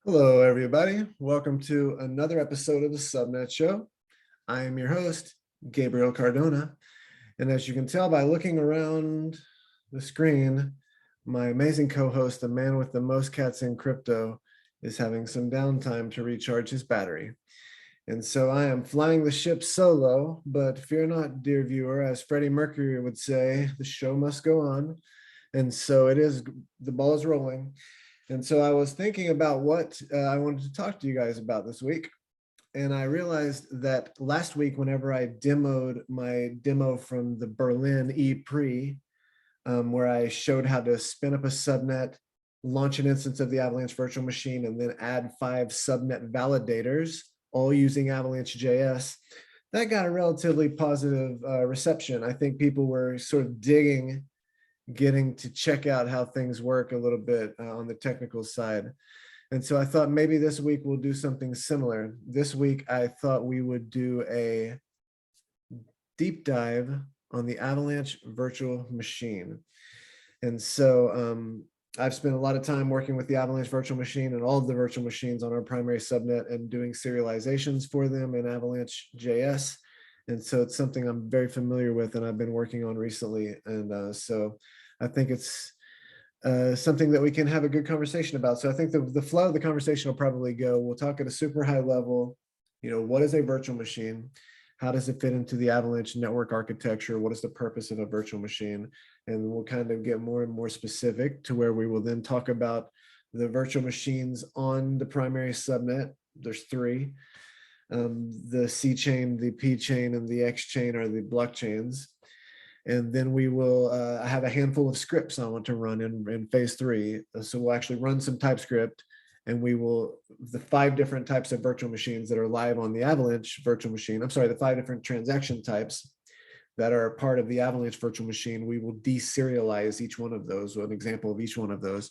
Hello, everybody. Welcome to another episode of the Subnet Show. I am your host, Gabriel Cardona. And as you can tell by looking around the screen, my amazing co-host, the man with the most cats in crypto, is having some downtime to recharge his battery. And so I am flying the ship solo, but fear not, dear viewer, as Freddie Mercury would say, the show must go on. And so it is, the ball is rolling. And so I was thinking about what I wanted to talk to you guys about this week. And I realized that last week, whenever I demoed my demo from the Berlin ePre, where I showed how to spin up a subnet, launch an instance of the Avalanche Virtual Machine, and then add 5 subnet validators, all using Avalanche JS, that got a relatively positive reception. I think people were sort of digging getting to check out how things work a little bit on the technical side. And so I thought maybe this week we'll do something similar. This week, I thought we would do a deep dive on the Avalanche Virtual Machine. And so I've spent a lot of time working with the Avalanche Virtual Machine and all of the virtual machines on our primary subnet and doing serializations for them in Avalanche JS. And so it's something I'm very familiar with and I've been working on recently. And so I think it's something that we can have a good conversation about. So I think the flow of the conversation will probably go, we'll talk at a super high level, what is a virtual machine? How does it fit into the Avalanche network architecture? What is the purpose of a virtual machine? And we'll kind of get more and more specific to where we will then talk about the virtual machines on the primary subnet. There's 3. The C chain, the P chain, and the X chain are the blockchains. And then we will have a handful of scripts I want to run in phase 3. So we'll actually run some TypeScript, and we will, the 5 different types of virtual machines that are live on the Avalanche virtual machine, the 5 different transaction types that are part of the Avalanche virtual machine, we will deserialize each one of those, or an example of each one of those,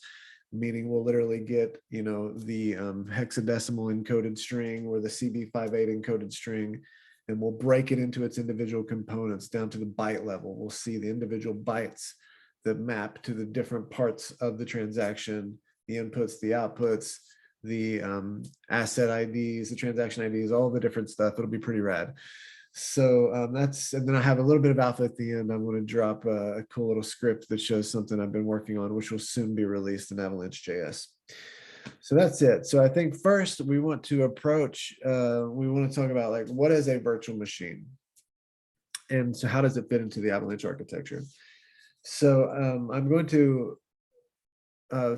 meaning we'll literally get, the hexadecimal encoded string or the CB58 encoded string, and we'll break it into its individual components down to the byte level. We'll see the individual bytes that map to the different parts of the transaction, the inputs, the outputs, the asset IDs, the transaction IDs, all the different stuff. It'll be pretty rad. So and then I have a little bit of alpha at the end. I'm going to drop a cool little script that shows something I've been working on, which will soon be released in Avalanche JS. So that's it. So I think first we want to approach, we want to talk about like, what is a virtual machine? And so how does it fit into the Avalanche architecture? So I'm going to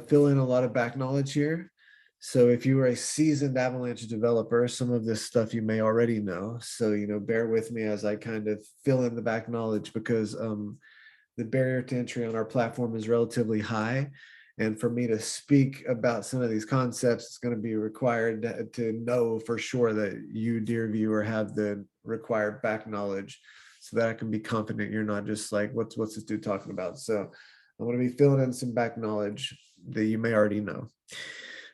fill in a lot of back knowledge here. So if you are a seasoned Avalanche developer, some of this stuff you may already know. So, bear with me as I kind of fill in the back knowledge, because the barrier to entry on our platform is relatively high. And for me to speak about some of these concepts, it's going to be required to know for sure that you, dear viewer, have the required back knowledge so that I can be confident you're not just like, what's this dude talking about? So I'm going to be filling in some back knowledge that you may already know.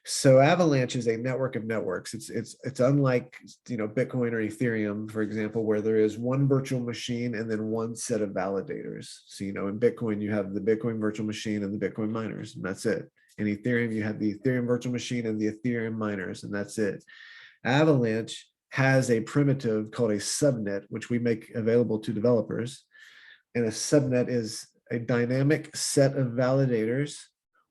So Avalanche is a network of networks. It's unlike Bitcoin or Ethereum, for example, where there is one virtual machine and then one set of validators. So in Bitcoin you have the Bitcoin virtual machine and the Bitcoin miners, and that's it. In Ethereum you have the Ethereum virtual machine and the Ethereum miners, and that's it. Avalanche has a primitive called a subnet, which we make available to developers. And a subnet is a dynamic set of validators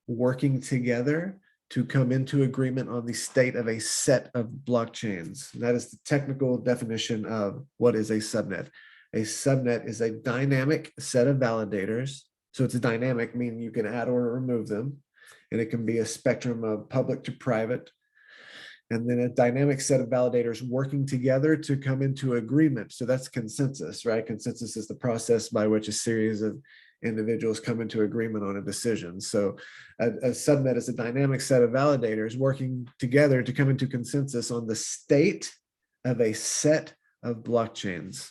working together to come into agreement on the state of a set of blockchains. That is the technical definition of what is a subnet. A subnet is a dynamic set of validators. So it's a dynamic, meaning you can add or remove them. And it can be a spectrum of public to private. And then a dynamic set of validators working together to come into agreement. So that's consensus, right? Consensus is the process by which a series of individuals come into agreement on a decision. So a subnet is a dynamic set of validators working together to come into consensus on the state of a set of blockchains.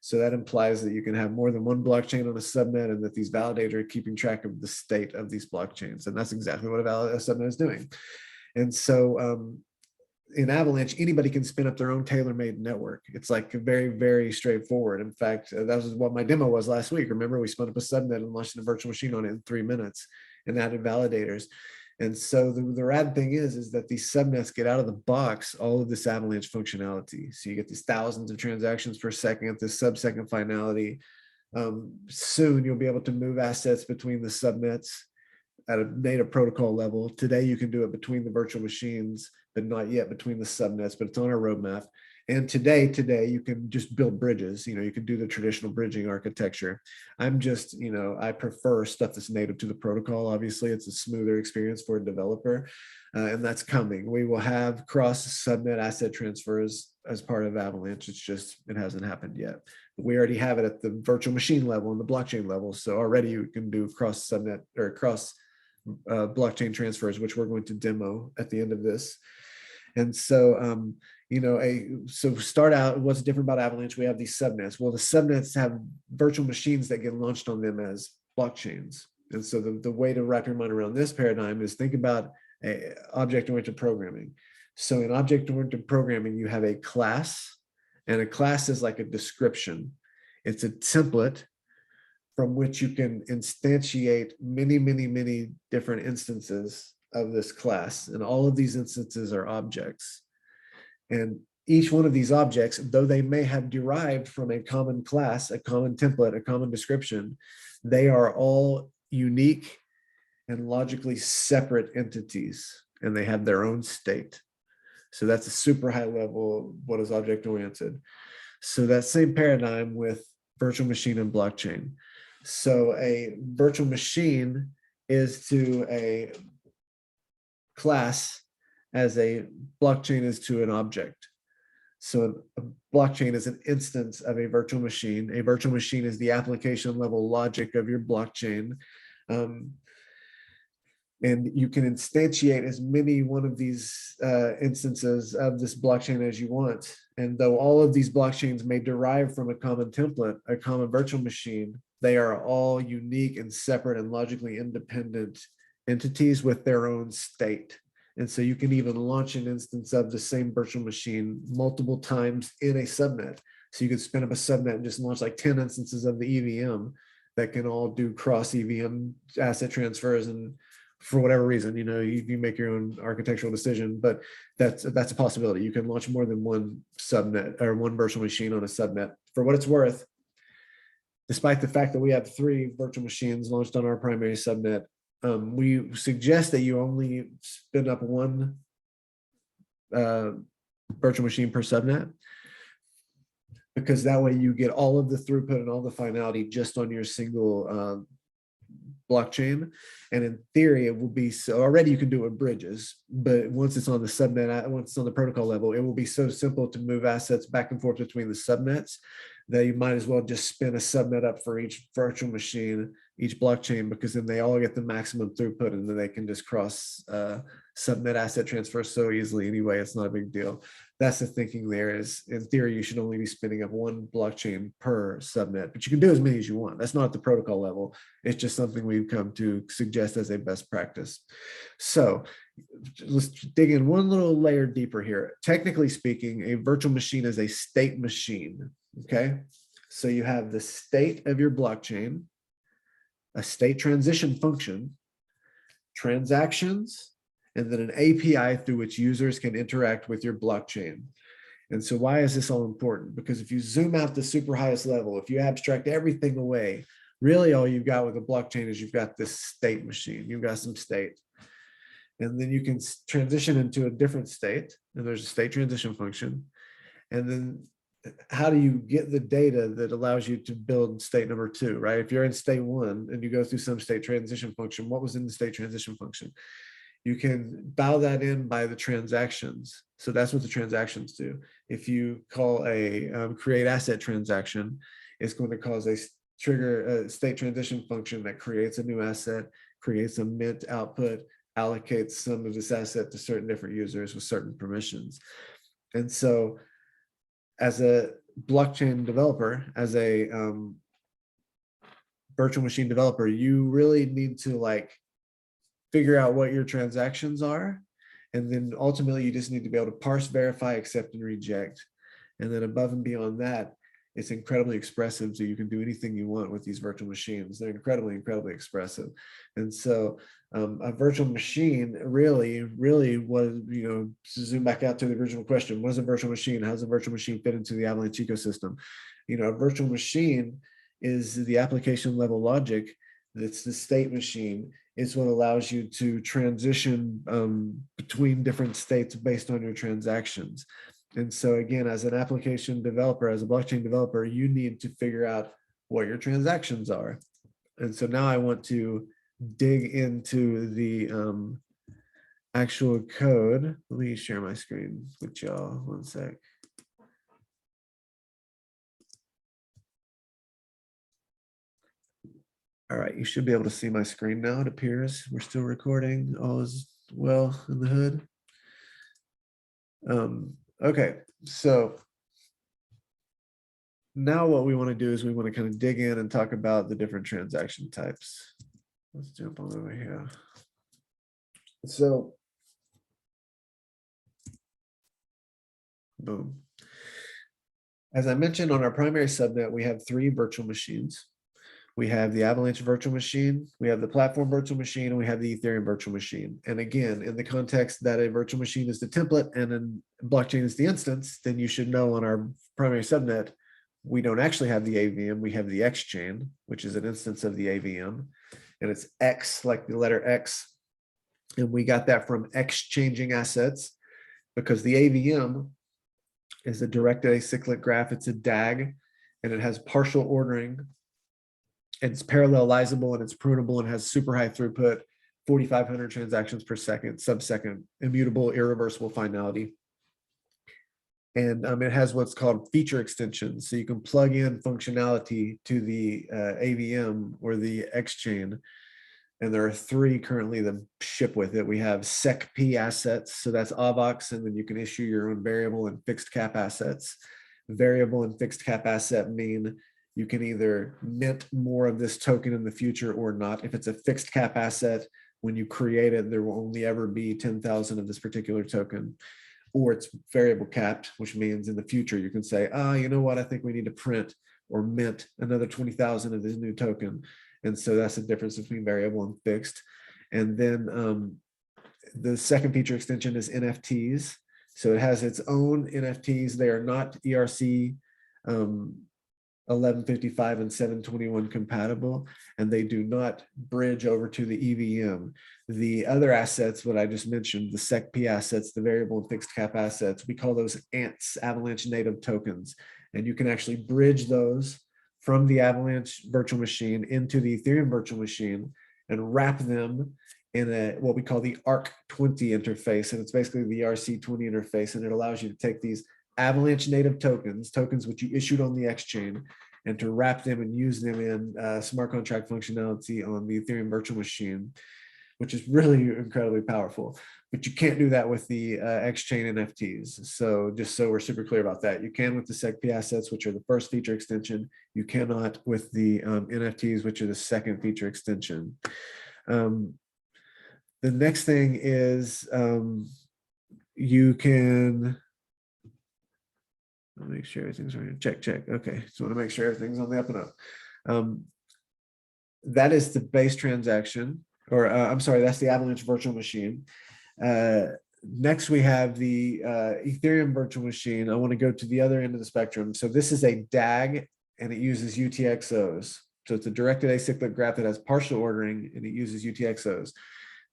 So that implies that you can have more than one blockchain on a subnet, and that these validators are keeping track of the state of these blockchains. And that's exactly what a subnet is doing. And so in Avalanche, anybody can spin up their own tailor-made network. It's like very, very straightforward. In fact, that was what my demo was last week. Remember, we spun up a subnet and launched a virtual machine on it in 3 minutes and added validators. And so the rad thing is that these subnets get out of the box all of this Avalanche functionality. So you get these thousands of transactions per second, this sub-second finality. Soon you'll be able to move assets between the subnets at a native protocol level. Today you can do it between the virtual machines, but not yet between the subnets, but it's on our roadmap. And today you can just build bridges. You can do the traditional bridging architecture. I'm just, I prefer stuff that's native to the protocol. Obviously, it's a smoother experience for a developer, and that's coming. We will have cross subnet asset transfers as part of Avalanche. It's just, it hasn't happened yet. But we already have it at the virtual machine level and the blockchain level. So already you can do cross subnet or cross blockchain transfers, which we're going to demo at the end of this. And so, so start out, what's different about Avalanche? We have these subnets. Well, the subnets have virtual machines that get launched on them as blockchains. And so the way to wrap your mind around this paradigm is think about object-oriented programming. So in object-oriented programming, you have a class, and a class is like a description. It's a template from which you can instantiate many different instances of this class. And all of these instances are objects. And each one of these objects, though they may have derived from a common class, a common template, a common description, they are all unique and logically separate entities, and they have their own state. So that's a super high level, what is object-oriented. So that same paradigm with virtual machine and blockchain. So a virtual machine is to a class as a blockchain is to an object. So a blockchain is an instance of a virtual machine. A virtual machine is the application level logic of your blockchain. And you can instantiate as many one of these instances of this blockchain as you want. And though all of these blockchains may derive from a common template, a common virtual machine, they are all unique and separate and logically independent entities with their own state. And so you can even launch an instance of the same virtual machine multiple times in a subnet. So you could spin up a subnet and just launch like 10 instances of the EVM that can all do cross EVM asset transfers. And for whatever reason, you make your own architectural decision, but that's a possibility. You can launch more than one subnet or one virtual machine on a subnet. For what it's worth, despite the fact that we have 3 virtual machines launched on our primary subnet, we suggest that you only spin up one virtual machine per subnet, because that way you get all of the throughput and all the finality just on your single blockchain. And in theory, it will be so already you can do it with bridges, but once it's on the subnet, once it's on the protocol level, it will be so simple to move assets back and forth between the subnets that you might as well just spin a subnet up for each virtual machine, each blockchain, because then they all get the maximum throughput, and then they can just cross subnet asset transfer so easily anyway. It's not a big deal. That's the thinking there. Is in theory, you should only be spinning up one blockchain per subnet, but you can do as many as you want. That's not at the protocol level. It's just something we've come to suggest as a best practice. So let's dig in one little layer deeper here. Technically speaking, a virtual machine is a state machine. Okay, so you have the state of your blockchain, a state transition function, transactions, and then an API through which users can interact with your blockchain. And so why is this all important? Because if you zoom out the super highest level, if you abstract everything away, really all you've got with a blockchain is you've got this state machine. You've got some state. And then you can transition into a different state, and there's a state transition function. And then how do you get the data that allows you to build state number 2, right? If you're in state 1 and you go through some state transition function, what was in the state transition function? You can bow that in by the transactions. So that's what the transactions do. If you call a create asset transaction, it's going to cause trigger a state transition function that creates a new asset, creates a mint output, allocates some of this asset to certain different users with certain permissions. And so as a blockchain developer, as a virtual machine developer, you really need to figure out what your transactions are. And then ultimately you just need to be able to parse, verify, accept, and reject. And then above and beyond that it's incredibly expressive, so you can do anything you want with these virtual machines. They're incredibly, incredibly expressive. And so a virtual machine really was, to zoom back out to the original question, what is a virtual machine? How does a virtual machine fit into the Avalanche ecosystem? A virtual machine is the application level logic. That's the state machine. It's what allows you to transition between different states based on your transactions. And so again, as an application developer, as a blockchain developer, you need to figure out what your transactions are. And so now I want to dig into the actual code. Let me share my screen with y'all 1 sec. All right, you should be able to see my screen now, it appears. We're still recording, all is well in the hood. Okay, so now what we want to do is we want to kind of dig in and talk about the different transaction types. Let's jump on over here. So, boom. As I mentioned, on our primary subnet, we have 3 virtual machines. We have the Avalanche Virtual Machine, we have the Platform Virtual Machine, and we have the Ethereum Virtual Machine. And again, in the context that a virtual machine is the template and a blockchain is the instance, then you should know on our primary subnet, we don't actually have the AVM, we have the X chain, which is an instance of the AVM. And it's X, like the letter X. And we got that from exchanging assets, because the AVM is a directed acyclic graph. It's a DAG, and it has partial ordering. And it's parallelizable, and it's prunable, and has super high throughput, 4,500 transactions per second, sub-second, immutable, irreversible finality. And it has what's called feature extensions. So you can plug in functionality to the AVM or the X chain. And there are 3 currently that ship with it. We have SecP assets. So that's AVAX, and then you can issue your own variable and fixed cap assets. Variable and fixed cap asset mean you can either mint more of this token in the future or not. If it's a fixed cap asset, when you create it, there will only ever be 10,000 of this particular token. Or it's variable capped, which means in the future you can say, you know what, I think we need to print or mint another 20,000 of this new token. And so that's the difference between variable and fixed. And then the second feature extension is NFTs. So it has its own NFTs. They are not ERC 1155 and 721 compatible, and they do not bridge over to the EVM. The other assets, what I just mentioned, the SecP assets, the variable and fixed cap assets, we call those ANTs, Avalanche native tokens. And you can actually bridge those from the Avalanche virtual machine into the Ethereum virtual machine and wrap them in what we call the ARC20 interface. And it's basically the ERC20 interface, and it allows you to take these Avalanche native tokens which you issued on the X chain, and to wrap them and use them in smart contract functionality on the Ethereum virtual machine, which is really incredibly powerful. But you can't do that with the X chain NFTs. So just so we're super clear about that, you can with the SecP assets, which are the first feature extension. You cannot with the NFTs, which are the second feature extension. The next thing is you can, I'll make sure everything's right. Check. Okay, so I want to make sure everything's on the up and up. That is the base transaction, or I'm sorry, that's the Avalanche virtual machine. Next, we have the Ethereum virtual machine. I want to go to the other end of the spectrum. So this is a DAG, and it uses UTXOs. So it's a directed acyclic graph that has partial ordering, and it uses UTXOs.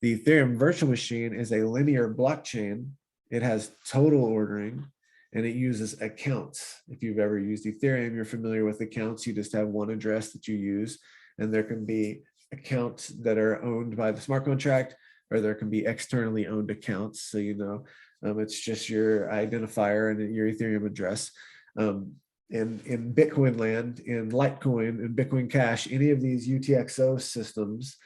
The Ethereum virtual machine is a linear blockchain. It has total ordering, and it uses accounts. If you've ever used Ethereum, you're familiar with accounts. You just have one address that you use, and there can be accounts that are owned by the smart contract, or there can be externally owned accounts. So, it's just your identifier and your Ethereum address. In Bitcoin land, in Litecoin, in Bitcoin Cash, any of these UTXO systems,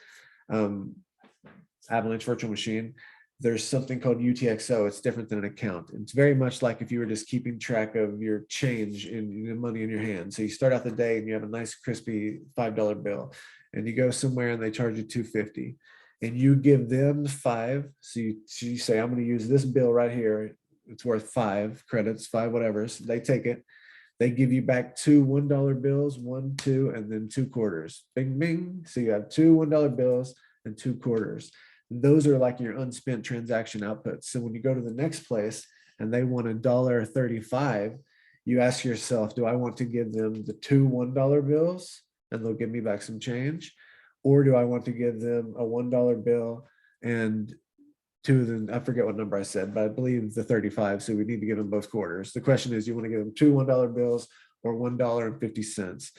Avalanche Virtual Machine, there's something called UTXO. It's different than an account. It's very much like if you were just keeping track of your change in the money in your hand. So you start out the day and you have a nice crispy $5 bill, and you go somewhere and they charge you $2.50, and you give them 5. So you say, I'm going to use this bill right here. It's worth 5 credits, 5 whatever. So they take it. They give you back two $1 bills, 1, 2, and then 2 quarters. Bing, bing. So you have two $1 bills and 2 quarters. Those are like your unspent transaction outputs. So when you go to the next place and they want $1.35, you ask yourself, do I want to give them the two $1 bills and they'll give me back some change? Or do I want to give them a $1 bill and I forget what number I said, but I believe the 35. So we need to give them both quarters. The question is, you want to give them two $1 bills or $1.50?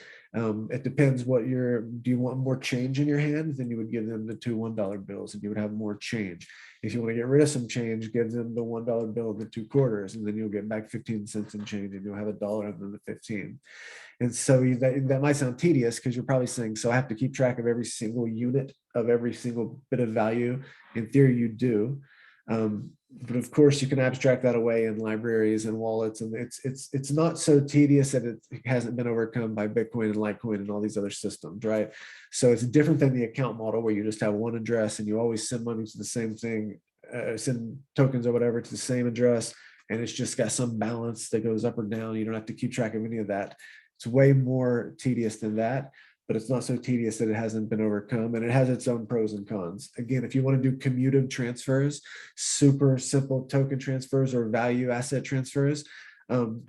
It depends do you want more change in your hand? Then you would give them the two $1 bills and you would have more change. If you want to get rid of some change, give them the $1 bill and the 2 quarters, and then you'll get back 15 cents in change and you'll have $1 and then the 15. And so that might sound tedious because you're probably saying, so I have to keep track of every single unit of every single bit of value. In theory, you do. But of course, you can abstract that away in libraries and wallets. And it's not so tedious that it hasn't been overcome by Bitcoin and Litecoin and all these other systems, right? So it's different than the account model where you just have one address and you always send money to the same thing, send tokens or whatever to the same address. And it's just got some balance that goes up or down. You don't have to keep track of any of that. It's way more tedious than that, but it's not so tedious that it hasn't been overcome, and it has its own pros and cons. Again, if you want to do commutative transfers, super simple token transfers or value asset transfers,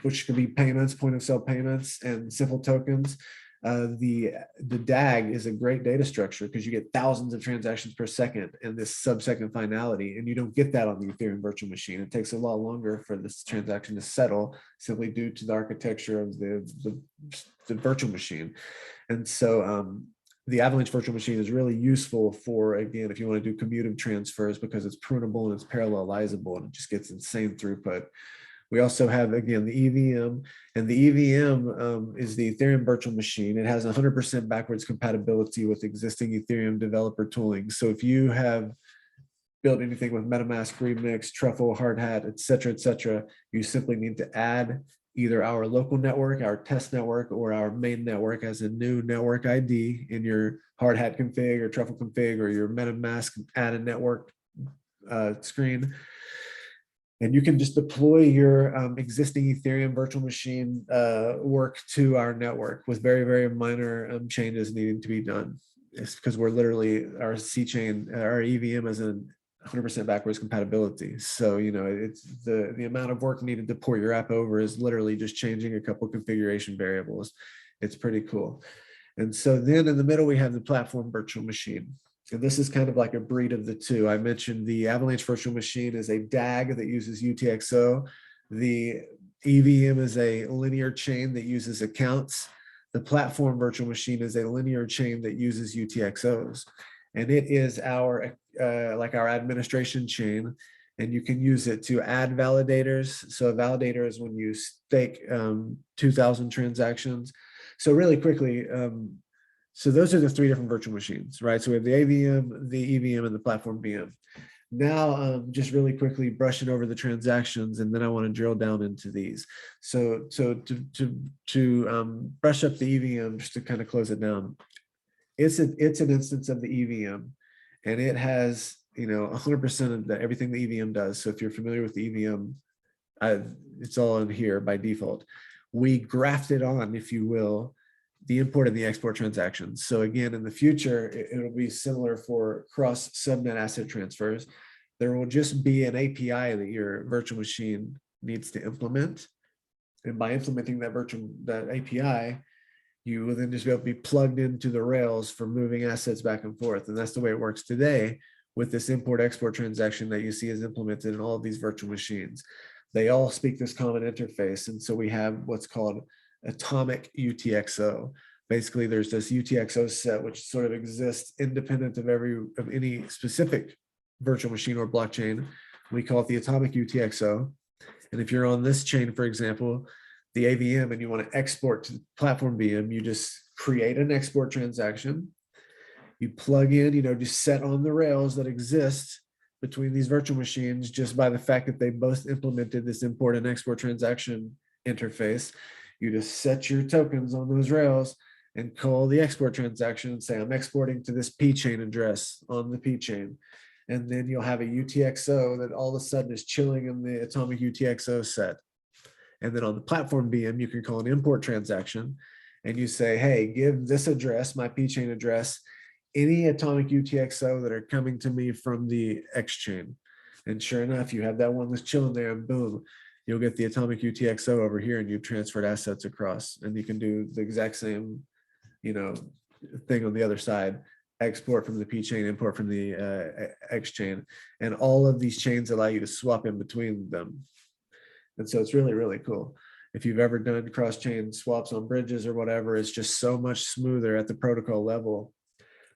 which can be payments, point of sale payments, and simple tokens, the DAG is a great data structure because you get thousands of transactions per second and this sub-second finality, and you don't get that on the Ethereum virtual machine. It takes a lot longer for this transaction to settle simply due to the architecture of the virtual machine. And so the Avalanche Virtual Machine is really useful for, again, if you want to do commutative transfers because it's prunable and it's parallelizable and it just gets insane throughput. We also have, again, the EVM, and the EVM is the Ethereum virtual machine. It has 100% backwards compatibility with existing Ethereum developer tooling. So if you have built anything with MetaMask, Remix, Truffle, Hardhat, et cetera, you simply need to add either our local network, our test network, or our main network as a new network ID in your Hardhat config or Truffle config or your MetaMask add a network screen. And you can just deploy your existing Ethereum virtual machine work to our network with very, very minor changes needing to be done. It's because we're literally, our C chain, our EVM is a 100% backwards compatibility. So, you know, it's the amount of work needed to port your app over is literally just changing a couple configuration variables. It's pretty cool. And so then in the middle, we have the platform virtual machine. And this is kind of like a breed of the two. I mentioned the Avalanche Virtual Machine is a DAG that uses UTXO. The EVM is a linear chain that uses accounts. The platform virtual machine is a linear chain that uses UTXOs. And it is our like our administration chain, and you can use it to add validators. So a validator is when you stake 2,000 transactions. So really quickly, so those are the three different virtual machines, right? So we have the AVM, the EVM, and the platform VM. Now, just really quickly brushing over the transactions, and then I want to drill down into these. So to brush up the EVM, just to kind of close it down, it's an instance of the EVM, and it has 100% of everything the EVM does. So if you're familiar with the EVM, it's all in here by default. We grafted on, if you will, the import and the export transactions. So again, in the future, it'll be similar for cross subnet asset transfers. There will just be an API that your virtual machine needs to implement. And by implementing that API, you will then just be able to be plugged into the rails for moving assets back and forth. And that's the way it works today with this import export transaction that you see is implemented in all of these virtual machines. They all speak this common interface. And so we have what's called atomic UTXO. Basically, there's this UTXO set which sort of exists independent of any specific virtual machine or blockchain. We call it the atomic UTXO. And if you're on this chain, for example, the AVM, and you want to export to the platform VM, you just create an export transaction. You plug in, just set on the rails that exist between these virtual machines just by the fact that they both implemented this import and export transaction interface. You just set your tokens on those rails and call the export transaction and say, I'm exporting to this P chain address on the P chain. And then you'll have a UTXO that all of a sudden is chilling in the atomic UTXO set. And then on the platform VM, you can call an import transaction and you say, hey, give this address, my P chain address, any atomic UTXO that are coming to me from the X chain. And sure enough, you have that one that's chilling there, and boom, you'll get the atomic UTXO over here, and you've transferred assets across. And you can do the exact same, thing on the other side, export from the P chain, import from the X chain. And all of these chains allow you to swap in between them. And so it's really, really cool. If you've ever done cross-chain swaps on bridges or whatever, it's just so much smoother at the protocol level.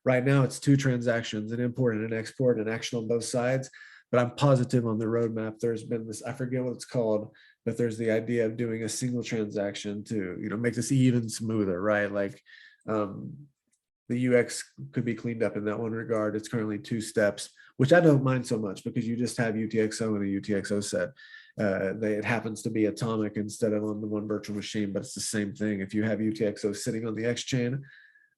Right now, it's two transactions, an import and an export, and action on both sides. But I'm positive on the roadmap, there's been this, I forget what it's called, but there's the idea of doing a single transaction to, make this even smoother, right? Like the UX could be cleaned up in that one regard. It's currently 2 steps, which I don't mind so much because you just have UTXO and a UTXO set. It happens to be atomic instead of on the one virtual machine, but it's the same thing. If you have UTXO sitting on the X chain,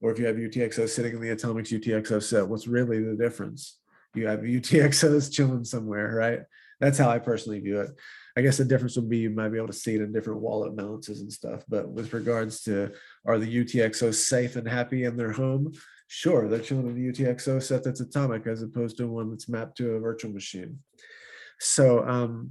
or if you have UTXO sitting in the atomics UTXO set, what's really the difference? You have UTXOs chilling somewhere, right? That's how I personally view it. I guess the difference would be you might be able to see it in different wallet balances and stuff. But with regards to, are the UTXOs safe and happy in their home? Sure, they're chilling in the UTXO set that's atomic as opposed to one that's mapped to a virtual machine. So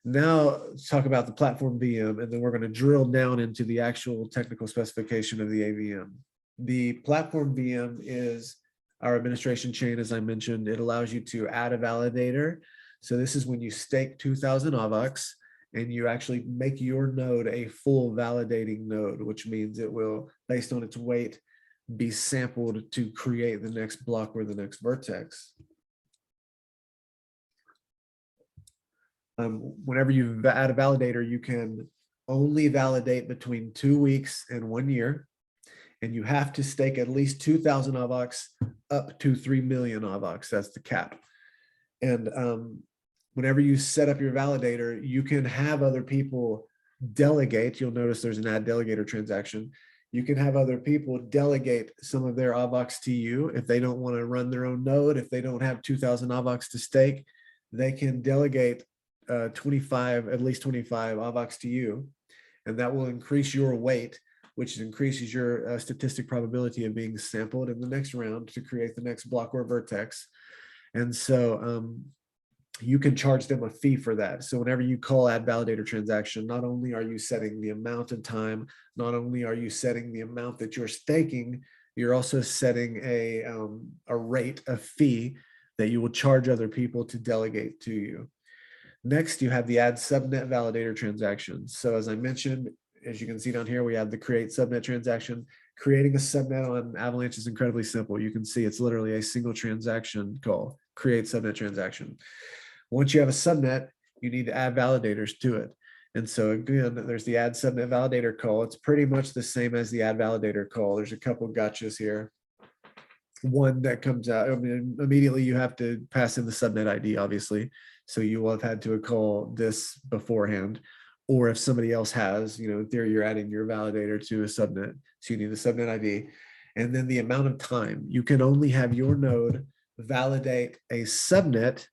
now let's talk about the platform VM, and then we're going to drill down into the actual technical specification of the AVM. The platform VM is our administration chain, as I mentioned. It allows you to add a validator. So this is when you stake 2,000 AVAX and you actually make your node a full validating node, which means it will, based on its weight, be sampled to create the next block or the next vertex. Whenever you add a validator, you can only validate between 2 weeks and 1 year. And you have to stake at least 2,000 AVAX up to 3 million AVAX. That's the cap. And whenever you set up your validator, you can have other people delegate. You'll notice there's an add delegator transaction. You can have other people delegate some of their AVAX to you. If they don't want to run their own node, if they don't have 2,000 AVAX to stake, they can delegate at least 25 AVAX to you. And that will increase your weight, which increases your statistic probability of being sampled in the next round to create the next block or vertex. And so you can charge them a fee for that. So whenever you call add validator transaction, not only are you setting the amount of time, not only are you setting the amount that you're staking, you're also setting a rate, a fee that you will charge other people to delegate to you. Next, you have the add subnet validator transaction. So as I mentioned, as you can see down here, we have the create subnet transaction. Creating a subnet on Avalanche is incredibly simple. You can see it's literally a single transaction call, create subnet transaction. Once you have a subnet, you need to add validators to it. And so again, there's the add subnet validator call. It's pretty much the same as the add validator call. There's a couple of gotchas here. One that comes out, immediately you have to pass in the subnet ID, obviously. So you will have had to call this beforehand. Or if somebody else has, in theory, you're adding your validator to a subnet. So you need the subnet ID. And then the amount of time. You can only have your node validate a subnet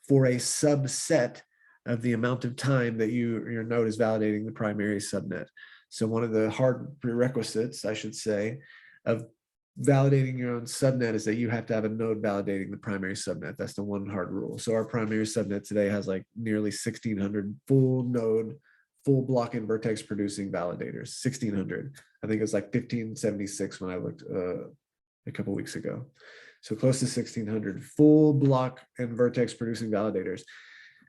for a subset of the amount of time that your node is validating the primary subnet. So one of the hard prerequisites, I should say, of validating your own subnet is that you have to have a node validating the primary subnet. That's the one hard rule. So our primary subnet today has like nearly 1,600 full node, full block and vertex producing validators. 1,600. I think it was like 1,576 when I looked a couple weeks ago. So close to 1,600 full block and vertex producing validators.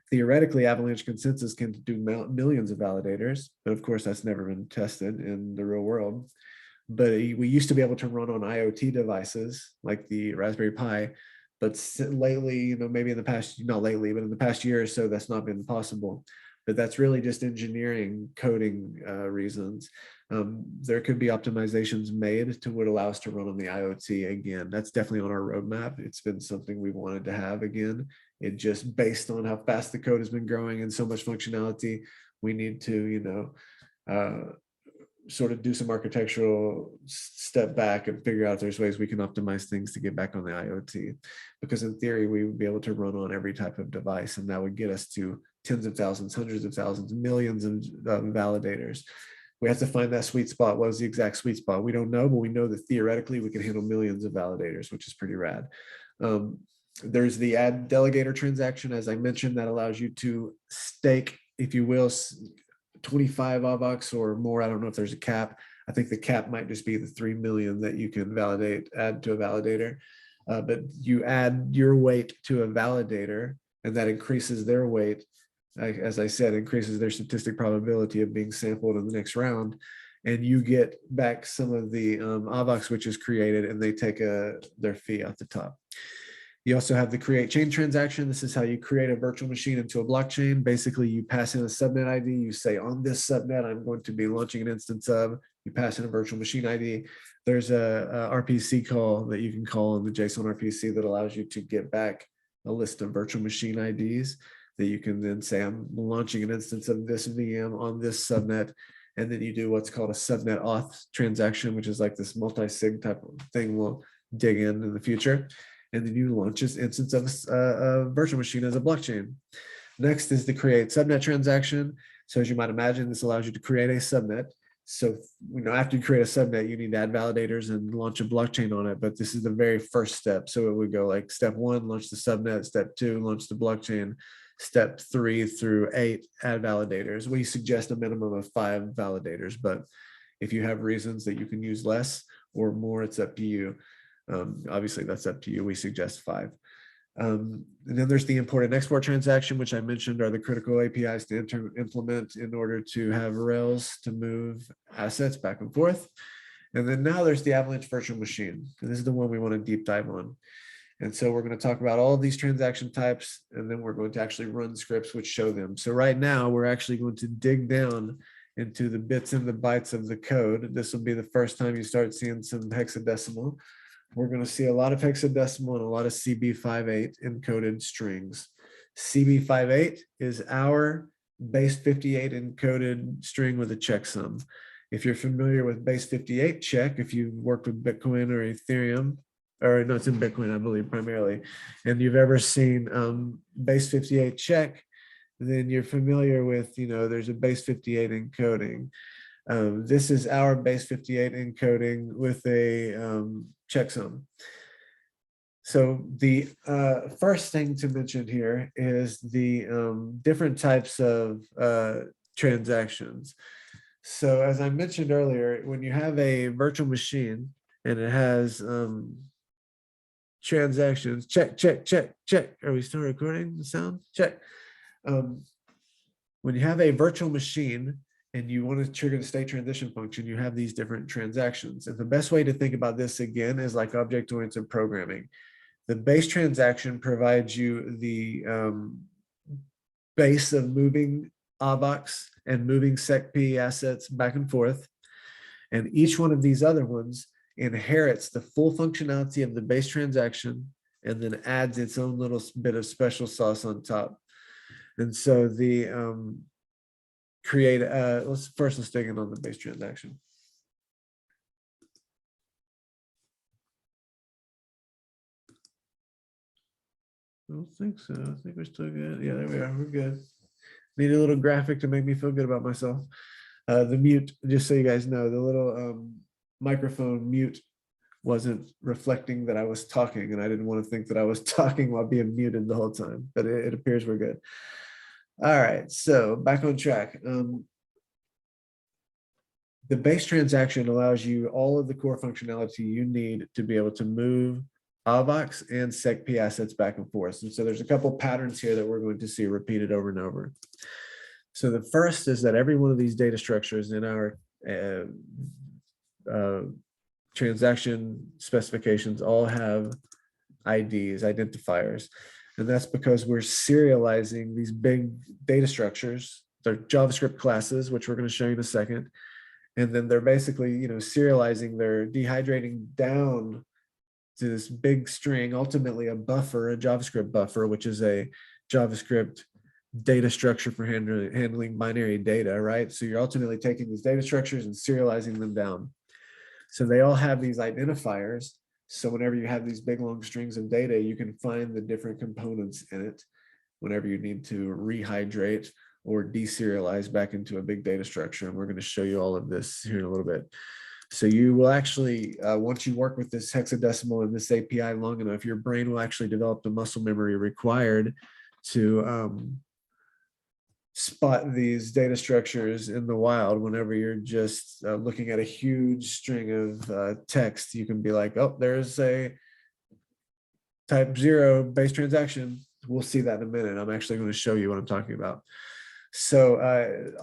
Theoretically, Avalanche Consensus can do millions of validators, but of course that's never been tested in the real world. But we used to be able to run on IoT devices like the Raspberry Pi, but lately, maybe in the past, not lately, but in the past year or so, that's not been possible. But that's really just engineering coding reasons. There could be optimizations made to would allow us to run on the IoT again. That's definitely on our roadmap. It's been something we wanted to have again. It just based on how fast the code has been growing and so much functionality, we need to, sort of do some architectural step back and figure out if there's ways we can optimize things to get back on the IoT. Because in theory, we would be able to run on every type of device, and that would get us to tens of thousands, hundreds of thousands, millions of validators. We have to find that sweet spot. What is the exact sweet spot? We don't know, but we know that theoretically we can handle millions of validators, which is pretty rad. There's the add delegator transaction, as I mentioned, that allows you to stake, if you will, 25 AVAX or more. I don't know if there's a cap. I think the cap might just be the 3 million that you can add to a validator. But you add your weight to a validator, and that increases their weight. As I said, increases their statistic probability of being sampled in the next round. And you get back some of the AVAX which is created, and they take their fee off the top. You also have the create chain transaction. This is how you create a virtual machine into a blockchain. Basically, you pass in a subnet ID. You say, on this subnet, I'm going to be launching an instance of. You pass in a virtual machine ID. There's a RPC call that you can call in the JSON RPC that allows you to get back a list of virtual machine IDs that you can then say, I'm launching an instance of this VM on this subnet. And then you do what's called a subnet auth transaction, which is like this multi-sig type of thing we'll dig in the future. And then you launch this instance of a virtual machine as a blockchain. Next is the create subnet transaction. So as you might imagine, this allows you to create a subnet. So after you create a subnet, you need to add validators and launch a blockchain on it. But this is the very first step. So it would go like step 1, launch the subnet. Step 2, launch the blockchain. Step 3 through 8, add validators. We suggest a minimum of 5 validators, but if you have reasons that you can use less or more, it's up to you. Obviously, that's up to you. We suggest 5. And then there's the import and export transaction, which I mentioned are the critical APIs to implement in order to have Rails to move assets back and forth. And then now there's the Avalanche Virtual Machine. And this is the one we want to deep dive on. And so we're going to talk about all of these transaction types, and then we're going to actually run scripts which show them. So right now, we're actually going to dig down into the bits and the bytes of the code. This will be the first time you start seeing some hexadecimal. We're going to see a lot of hexadecimal and a lot of CB58 encoded strings. CB58 is our base 58 encoded string with a checksum. If you're familiar with base 58 check, if you've worked with Bitcoin or Ethereum, or no, it's in Bitcoin, I believe, primarily, and you've ever seen base 58 check, then you're familiar with, there's a base 58 encoding. This is our base 58 encoding with a checksum. So the first thing to mention here is the different types of transactions. So as I mentioned earlier, when you have a virtual machine and it has transactions, check. Are we still recording the sound? Check. When you have a virtual machine and you want to trigger the state transition function, you have these different transactions. And the best way to think about this again is like object-oriented programming. The base transaction provides you the base of moving AVAX and moving SecP assets back and forth. And each one of these other ones inherits the full functionality of the base transaction and then adds its own little bit of special sauce on top. And so the let's dig in on the base transaction. I don't think so. I think we're still good. Yeah, there we are. We're good. Need a little graphic to make me feel good about myself. The mute, just so you guys know, the little microphone mute wasn't reflecting that I was talking, and I didn't want to think that I was talking while being muted the whole time, but it appears we're good. All right, so back on track. The base transaction allows you all of the core functionality you need to be able to move AVAX and SecP assets back and forth. And so there's a couple patterns here that we're going to see repeated over and over. So the first is that every one of these data structures in our transaction specifications all have IDs, identifiers. And that's because we're serializing these big data structures. They're JavaScript classes, which we're going to show you in a second. And then they're basically, serializing, they're dehydrating down to this big string, ultimately a buffer, a JavaScript buffer, which is a JavaScript data structure for handling binary data, right? So you're ultimately taking these data structures and serializing them down. So they all have these identifiers. So whenever you have these big long strings of data, you can find the different components in it. whenever you need to rehydrate or deserialize back into a big data structure. And we're going to show you all of this here in a little bit. So you will actually, once you work with this hexadecimal and this API long enough, your brain will actually develop the muscle memory required to spot these data structures in the wild. Whenever you're just looking at a huge string of text, you can be like, oh, there's a type 0 base transaction. We'll see that in a minute. I'm actually going to show you what I'm talking about. So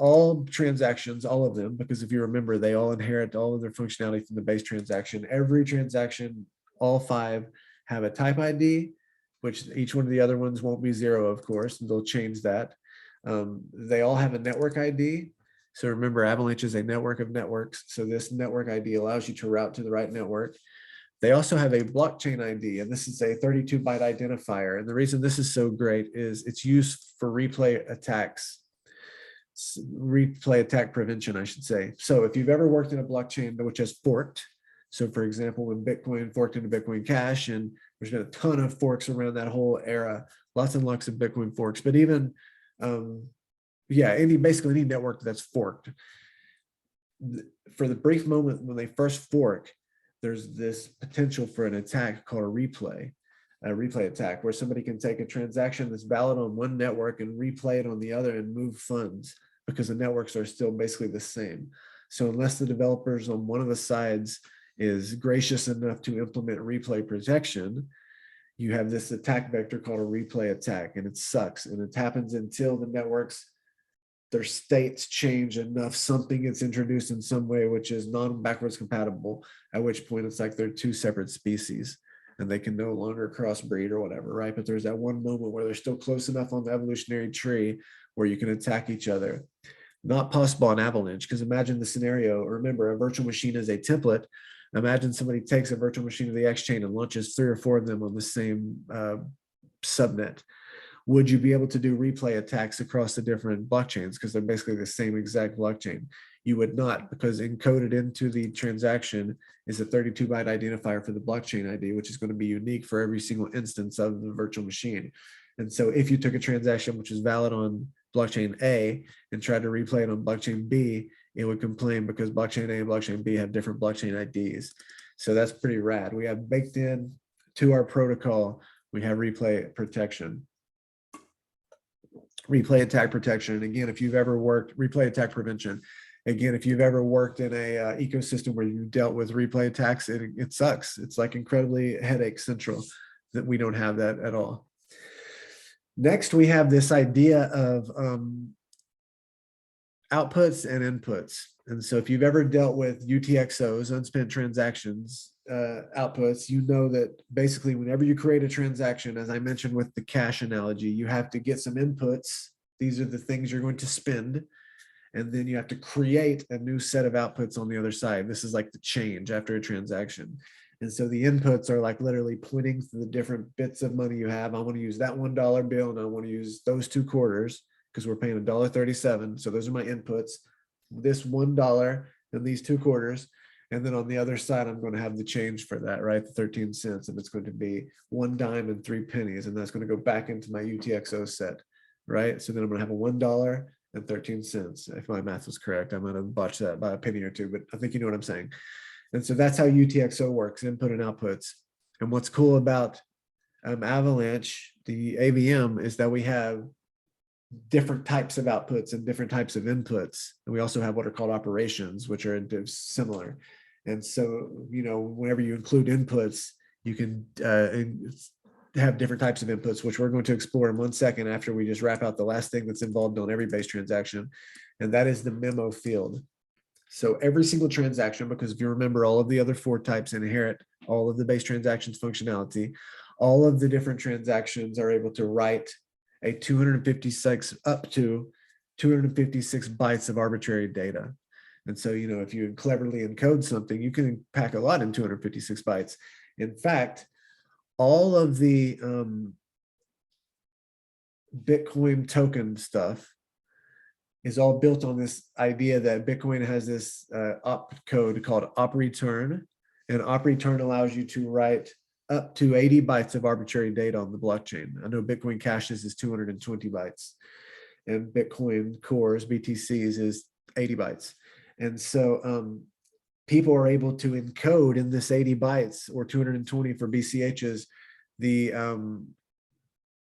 all transactions, all of them, because if you remember, they all inherit all of their functionality from the base transaction. Every transaction, all 5 have a type ID, which each one of the other ones won't be 0, of course, and they'll change that. They all have a network ID. So remember, Avalanche is a network of networks. So this network ID allows you to route to the right network. They also have a blockchain ID, and this is a 32-byte identifier. And the reason this is so great is it's used for replay attacks, replay attack prevention, I should say. So if you've ever worked in a blockchain which has forked, so for example, when Bitcoin forked into Bitcoin Cash, and there's been a ton of forks around that whole era, lots and lots of Bitcoin forks, but even, basically any network that's forked. For the brief moment when they first fork, there's this potential for an attack called a replay attack, where somebody can take a transaction that's valid on one network and replay it on the other and move funds, because the networks are still basically the same. So unless the developers on one of the sides is gracious enough to implement replay protection, you have this attack vector called a replay attack, and it sucks. And it happens until the networks, their states change enough, something gets introduced in some way which is non-backwards compatible, at which point it's like they're 2 separate species and they can no longer crossbreed or whatever, right? But there's that one moment where they're still close enough on the evolutionary tree where you can attack each other. Not possible on Avalanche, because imagine the scenario. Remember, a virtual machine is a template. Imagine somebody takes a virtual machine to the X chain and launches 3 or 4 of them on the same subnet. Would you be able to do replay attacks across the different blockchains, because they're basically the same exact blockchain? You would not, because encoded into the transaction is a 32-byte identifier for the blockchain ID, which is going to be unique for every single instance of the virtual machine. And so if you took a transaction which is valid on blockchain A and tried to replay it on blockchain B, it would complain because blockchain A and blockchain B have different blockchain IDs. So that's pretty rad. We have baked in to our protocol, we have replay protection. Replay attack protection. And again, if you've ever worked, replay attack prevention. Again, if you've ever worked in a ecosystem where you dealt with replay attacks, it sucks. It's like incredibly headache central that we don't have that at all. Next, we have this idea of outputs and inputs. And so if you've ever dealt with UTXOs, unspent transactions, outputs, you know that basically whenever you create a transaction, as I mentioned with the cash analogy, you have to get some inputs. These are the things you're going to spend. And then you have to create a new set of outputs on the other side. This is like the change after a transaction. And so the inputs are like literally pointing to the different bits of money you have. I want to use that $1 bill, and I want to use those 2 quarters because we're paying $1.37. So those are my inputs, this $1 and these 2 quarters. And then on the other side, I'm going to have the change for that, right? The 13 cents. And it's going to be 1 dime and 3 pennies. And that's going to go back into my UTXO set, right? So then I'm going to have a $1 and 13 cents. If my math was correct, I'm going to botch that by a penny or 2, but I think you know what I'm saying. And so that's how UTXO works, input and outputs. And what's cool about Avalanche, the AVM, is that we have different types of outputs and different types of inputs. And we also have what are called operations, which are similar. And so, you know, whenever you include inputs, you can have different types of inputs, which we're going to explore in 1 second after we just wrap out the last thing that's involved on every base transaction. And that is the memo field. So every single transaction, because if you remember, all of the other 4 types inherit all of the base transactions functionality, all of the different transactions are able to write a 256 up to 256 bytes of arbitrary data. And so, you know, if you cleverly encode something, you can pack a lot in 256 bytes. In fact, all of the Bitcoin token stuff is all built on this idea that Bitcoin has this op code called op return, and op return allows you to write up to 80 bytes of arbitrary data on the blockchain. I know Bitcoin Cash's is 220 bytes, and Bitcoin Cores, BTCs, is 80 bytes. And so people are able to encode in this 80 bytes or 220 for BCHs, the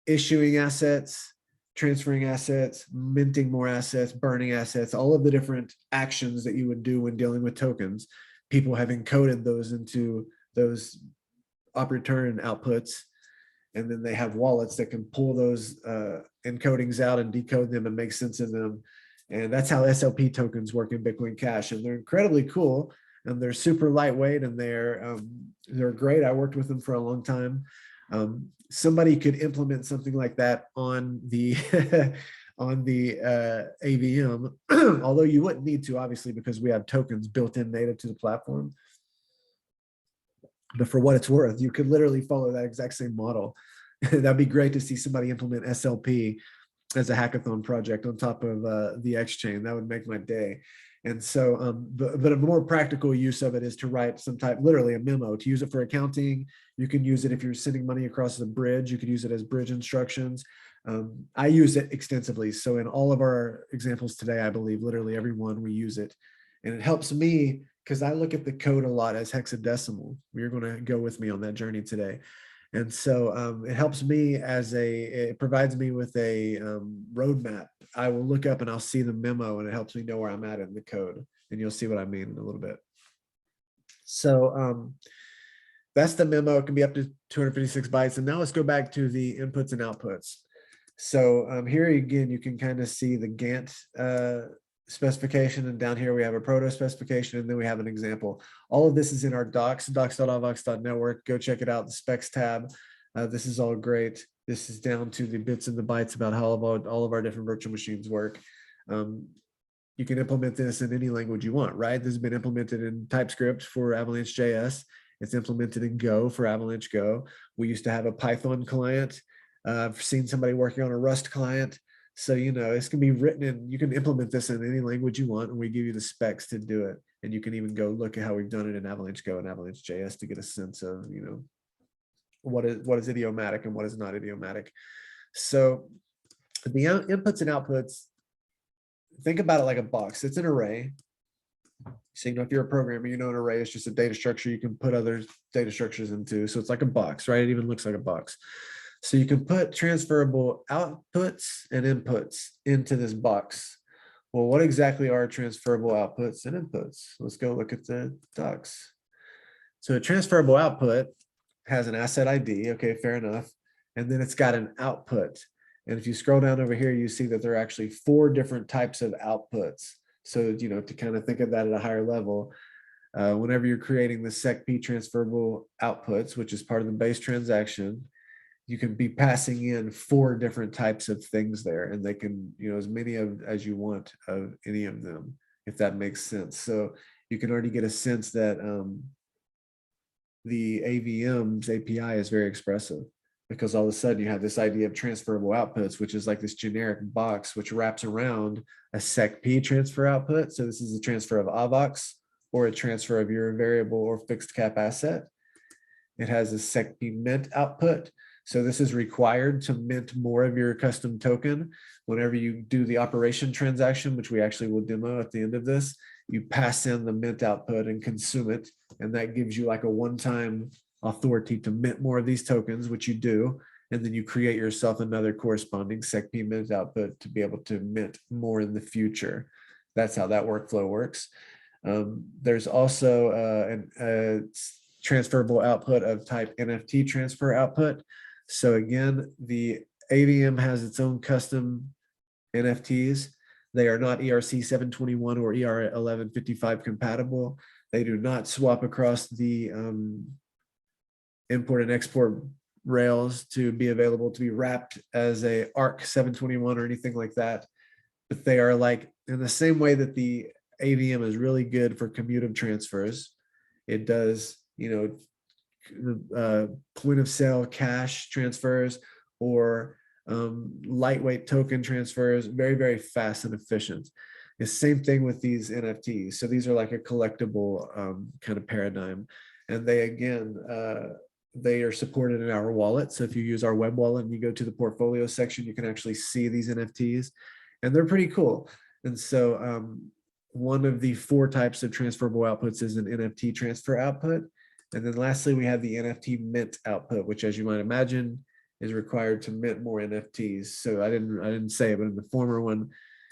issuing assets, transferring assets, minting more assets, burning assets, all of the different actions that you would do when dealing with tokens. People have encoded those into those operator and outputs, and then they have wallets that can pull those encodings out and decode them and make sense of them. And that's how SLP tokens work in Bitcoin Cash, and they're incredibly cool, and they're super lightweight, and they're great. I worked with them for a long time. Somebody could implement something like that on the on the AVM, although you wouldn't need to, obviously, because we have tokens built in native to the platform. But for what it's worth, you could literally follow that exact same model. That'd be great to see somebody implement SLP as a hackathon project on top of the X chain. That would make my day. And so, but a more practical use of it is to write some type, literally a memo, to use it for accounting. You can use it if you're sending money across the bridge. You could use it as bridge instructions. I use it extensively. So in all of our examples today, I believe literally every one we use it. And it helps me because I look at the code a lot as hexadecimal. You're going to go with me on that journey today. And so it helps me it provides me with a roadmap. I will look up and I'll see the memo, and it helps me know where I'm at in the code. And you'll see what I mean in a little bit. So that's the memo. It can be up to 256 bytes. And now let's go back to the inputs and outputs. So here again, you can kind of see the Gantt specification, and down here we have a proto specification, and then we have an example. All of this is in our docs, docs.avox.network. Go check it out, the specs tab. This is all great. This is down to the bits and the bytes about how all of our different virtual machines work. You can implement this in any language you want, right? This has been implemented in TypeScript for Avalanche JS. It's implemented in Go for Avalanche Go. We used to have a Python client. I've seen somebody working on a Rust client. So, this can be written in, you can implement this in any language you want, and we give you the specs to do it. And you can even go look at how we've done it in Avalanche Go and Avalanche JS to get a sense of, what is idiomatic and what is not idiomatic. So the inputs and outputs, think about it like a box. It's an array. So, if you're a programmer, an array is just a data structure you can put other data structures into. So it's like a box, right? It even looks like a box. So you can put transferable outputs and inputs into this box. Well, what exactly are transferable outputs and inputs? Let's go look at the docs. So a transferable output has an asset ID. Okay, fair enough. And then it's got an output. And if you scroll down over here, you see that there are actually 4 different types of outputs. So, to kind of think of that at a higher level, whenever you're creating the SecP transferable outputs, which is part of the base transaction, you can be passing in 4 different types of things there, and they can, as many as you want of any of them, if that makes sense. So you can already get a sense that the AVM's API is very expressive, because all of a sudden you have this idea of transferable outputs, which is like this generic box which wraps around a SecP transfer output. So this is a transfer of AVAX or a transfer of your variable or fixed cap asset. It has a SecP mint output. So this is required to mint more of your custom token. Whenever you do the operation transaction, which we actually will demo at the end of this, you pass in the mint output and consume it. And that gives you like a one-time authority to mint more of these tokens, which you do. And then you create yourself another corresponding SecP mint output to be able to mint more in the future. That's how that workflow works. There's also a transferable output of type NFT transfer output. So again, the AVM has its own custom NFTs. They are not ERC 721 or ER 1155 compatible. They do not swap across the import and export rails to be available to be wrapped as a ARC 721 or anything like that. But they are like, in the same way that the AVM is really good for commutative transfers, it does, point of sale cash transfers or lightweight token transfers, very, very fast and efficient. The same thing with these NFTs. So these are like a collectible kind of paradigm. And they, again, they are supported in our wallet. So if you use our web wallet and you go to the portfolio section, you can actually see these NFTs, and they're pretty cool. And so one of the 4 types of transferable outputs is an NFT transfer output. And then lastly, we have the NFT mint output, which, as you might imagine, is required to mint more NFTs. So I didn't say it, but in the former one,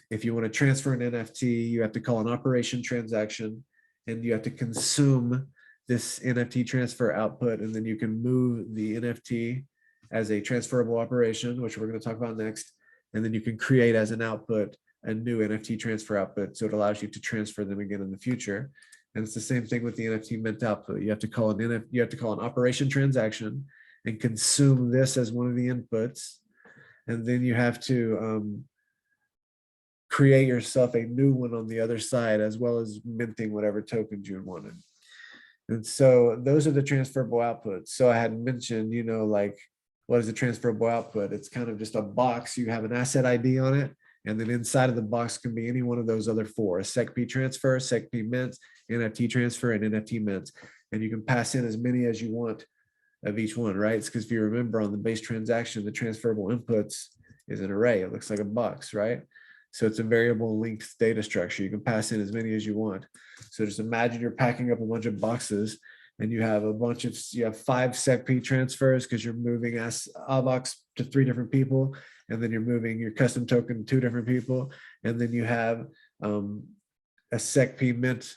if you want to transfer an NFT, you have to call an operation transaction, and you have to consume this NFT transfer output, and then you can move the NFT as a transferable operation, which we're going to talk about next. And then you can create as an output a new NFT transfer output. So it allows you to transfer them again in the future. And it's the same thing with the NFT mint output. You have to call an operation transaction and consume this as one of the inputs. And then you have to create yourself a new one on the other side, as well as minting whatever tokens you wanted. And so those are the transferable outputs. So I had mentioned, like, what is a transferable output? It's kind of just a box. You have an asset ID on it, and then inside of the box can be any one of those other 4: a SecP transfer, SecP mint, NFT transfer, and NFT mint. And you can pass in as many as you want of each one, right? It's because if you remember, on the base transaction, the transferable inputs is an array. It looks like a box, right? So it's a variable length data structure. You can pass in as many as you want. So just imagine you're packing up a bunch of boxes, and you have 5 SecP transfers because you're moving AVAX to 3 different people, and then you're moving your custom token to 2 different people, and then you have a SecP mint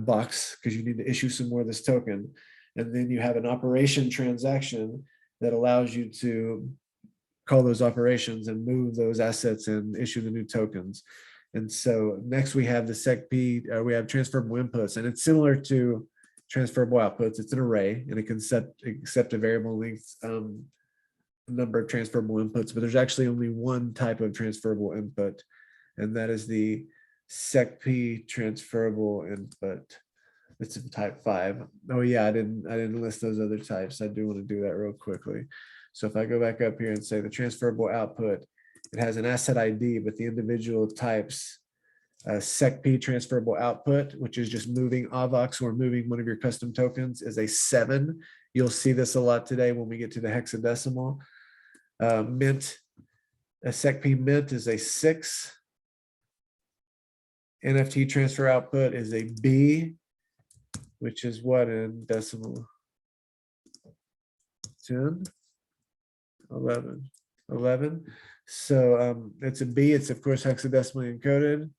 box because you need to issue some more of this token, and then you have an operation transaction that allows you to call those operations and move those assets and issue the new tokens. And so next we have the SecP, we have transferable inputs, and it's similar to transferable outputs. It's an array, and it can accept a variable length number of transferable inputs, but there's actually only one type of transferable input, and that is the SecP transferable input. It's in type 5. Oh yeah, I didn't list those other types. I do want to do that real quickly. So if I go back up here and say the transferable output, it has an asset ID, but the individual types, SecP transferable output, which is just moving AVAX or moving one of your custom tokens, is a 7. You'll see this a lot today when we get to the hexadecimal. Mint, a SecP mint is a 6. NFT transfer output is a B, which is what in decimal? 10, 11. So it's a B. It's, of course, hexadecimally encoded.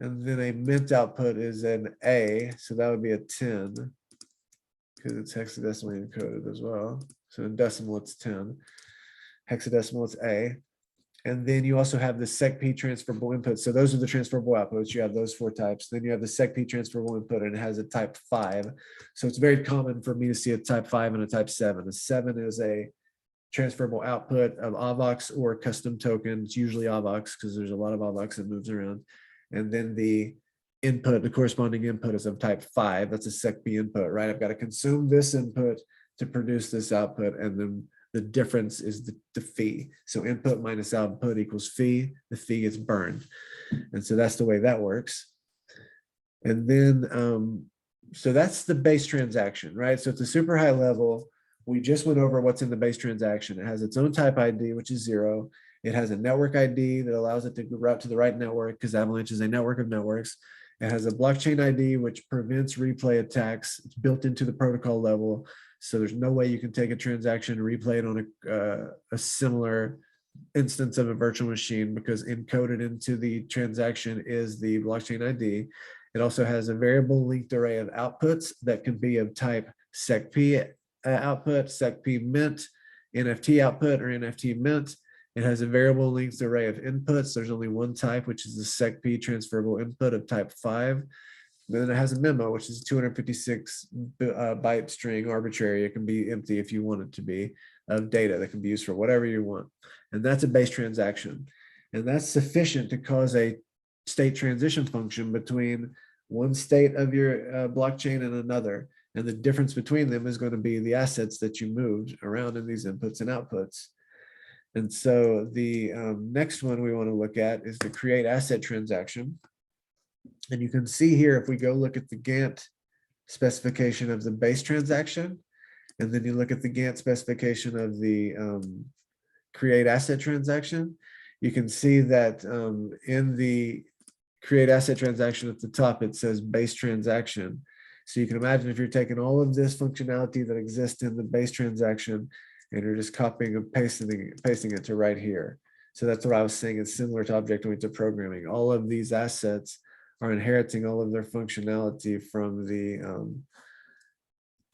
And then a mint output is an A. So that would be a 10 because it's hexadecimally encoded as well. So in decimal, it's 10. Hexadecimal, it's A. And then you also have the SecP transferable input. So those are the transferable outputs. You have those 4 types. Then you have the SecP transferable input, and it has a type 5. So it's very common for me to see a type 5 and a type 7. A 7 is a transferable output of AVAX or custom token. It's usually AVAX because there's a lot of AVAX that moves around. And then the input, the corresponding input is of type 5. That's a SecP input, right? I've got to consume this input to produce this output, and then the difference is the fee. So input minus output equals fee. The fee gets burned. And so that's the way that works. And then, so that's the base transaction, right? So it's a super high level. We just went over what's in the base transaction. It has its own type ID, which is 0. It has a network ID that allows it to route to the right network because Avalanche is a network of networks. It has a blockchain ID, which prevents replay attacks. It's built into the protocol level. So there's no way you can take a transaction and replay it on a similar instance of a virtual machine because encoded into the transaction is the blockchain ID. It also has a variable linked array of outputs that can be of type SecP output, SecP mint, NFT output, or NFT mint. It has a variable linked array of inputs. There's only one type, which is the SecP transferable input of type 5. Then it has a memo, which is 256 byte string, arbitrary. It can be empty if you want it to be, of data that can be used for whatever you want. And that's a base transaction. And that's sufficient to cause a state transition function between one state of your blockchain and another. And the difference between them is going to be the assets that you moved around in these inputs and outputs. And so the next one we want to look at is the create asset transaction. And you can see here, if we go look at the Gantt specification of the base transaction, and then you look at the Gantt specification of the create asset transaction, you can see that in the create asset transaction at the top, it says base transaction. So you can imagine if you're taking all of this functionality that exists in the base transaction and you're just copying and pasting it to right here. So that's what I was saying. It's similar to object-oriented programming. All of these assets are inheriting all of their functionality from the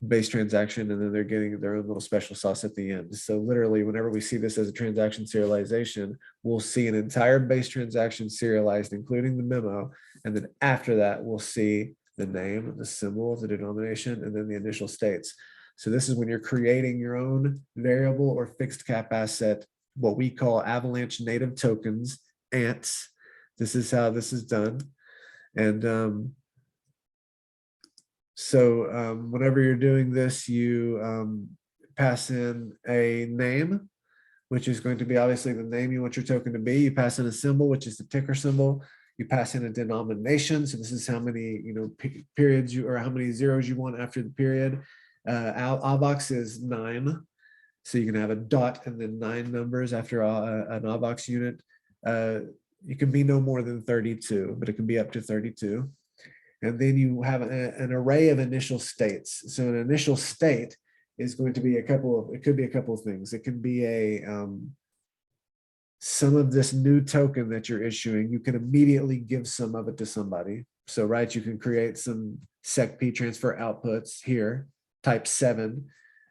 base transaction, and then they're getting their own little special sauce at the end. So literally, whenever we see this as a transaction serialization, we'll see an entire base transaction serialized, including the memo. And then after that, we'll see the name, the symbol, the denomination, and then the initial states. So this is when you're creating your own variable or fixed cap asset, what we call Avalanche native tokens, ANTs. This is how this is done. And so whenever you're doing this, you pass in a name, which is going to be obviously the name you want your token to be. You pass in a symbol, which is the ticker symbol. You pass in a denomination. So this is how many periods you, or how many zeros you want after the period. AVOX is 9. So you can have a dot and then 9 numbers after an AVOX unit. You can be no more than 32, but it can be up to 32. And then you have an array of initial states. So an initial state is going to be it could be a couple of things. It can be some of this new token that you're issuing, you can immediately give some of it to somebody. So, right, you can create some SecP transfer outputs here, type 7,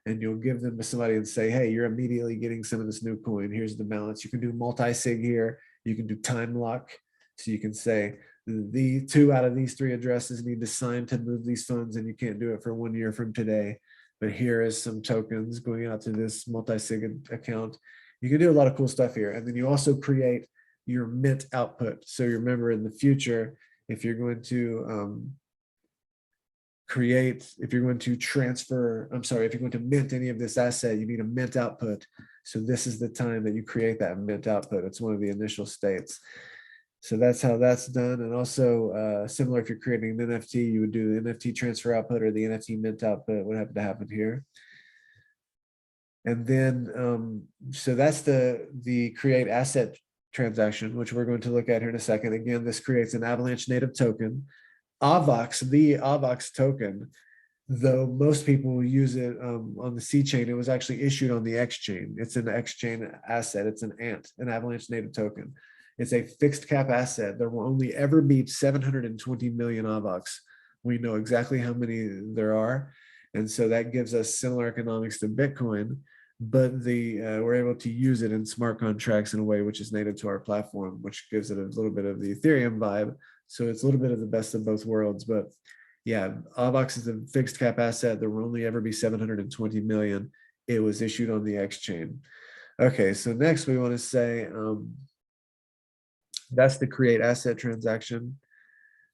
and you'll give them to somebody and say, hey, you're immediately getting some of this new coin. Here's the balance. You can do multi-sig here. You can do time lock. So you can say, the 2 out of these 3 addresses need to sign to move these funds, and you can't do it for 1 year from today. But here is some tokens going out to this multi-sig account. You can do a lot of cool stuff here. And then you also create your mint output. So you remember in the future, if you're going to if you're going to mint any of this asset, you need a mint output. So this is the time that you create that mint output. It's one of the initial states. So that's how that's done. And also similar, if you're creating an NFT, you would do the NFT transfer output or the NFT mint output would have to happen here. And then, so that's the create asset transaction, which we're going to look at here in a second. Again, this creates an Avalanche native token. AVOX, the AVOX token, though most people use it on the C chain, it was actually issued on the X chain. It's an X chain asset. It's an ANT, an Avalanche native token. It's a fixed cap asset. There will only ever be 720 million AVOX. We know exactly how many there are. And so that gives us similar economics to Bitcoin, but we're able to use it in smart contracts in a way which is native to our platform, which gives it a little bit of the Ethereum vibe. So it's a little bit of the best of both worlds. But yeah, AVOX is a fixed cap asset. There will only ever be 720 million. It was issued on the X chain. Okay, so next we want to say, that's the create asset transaction.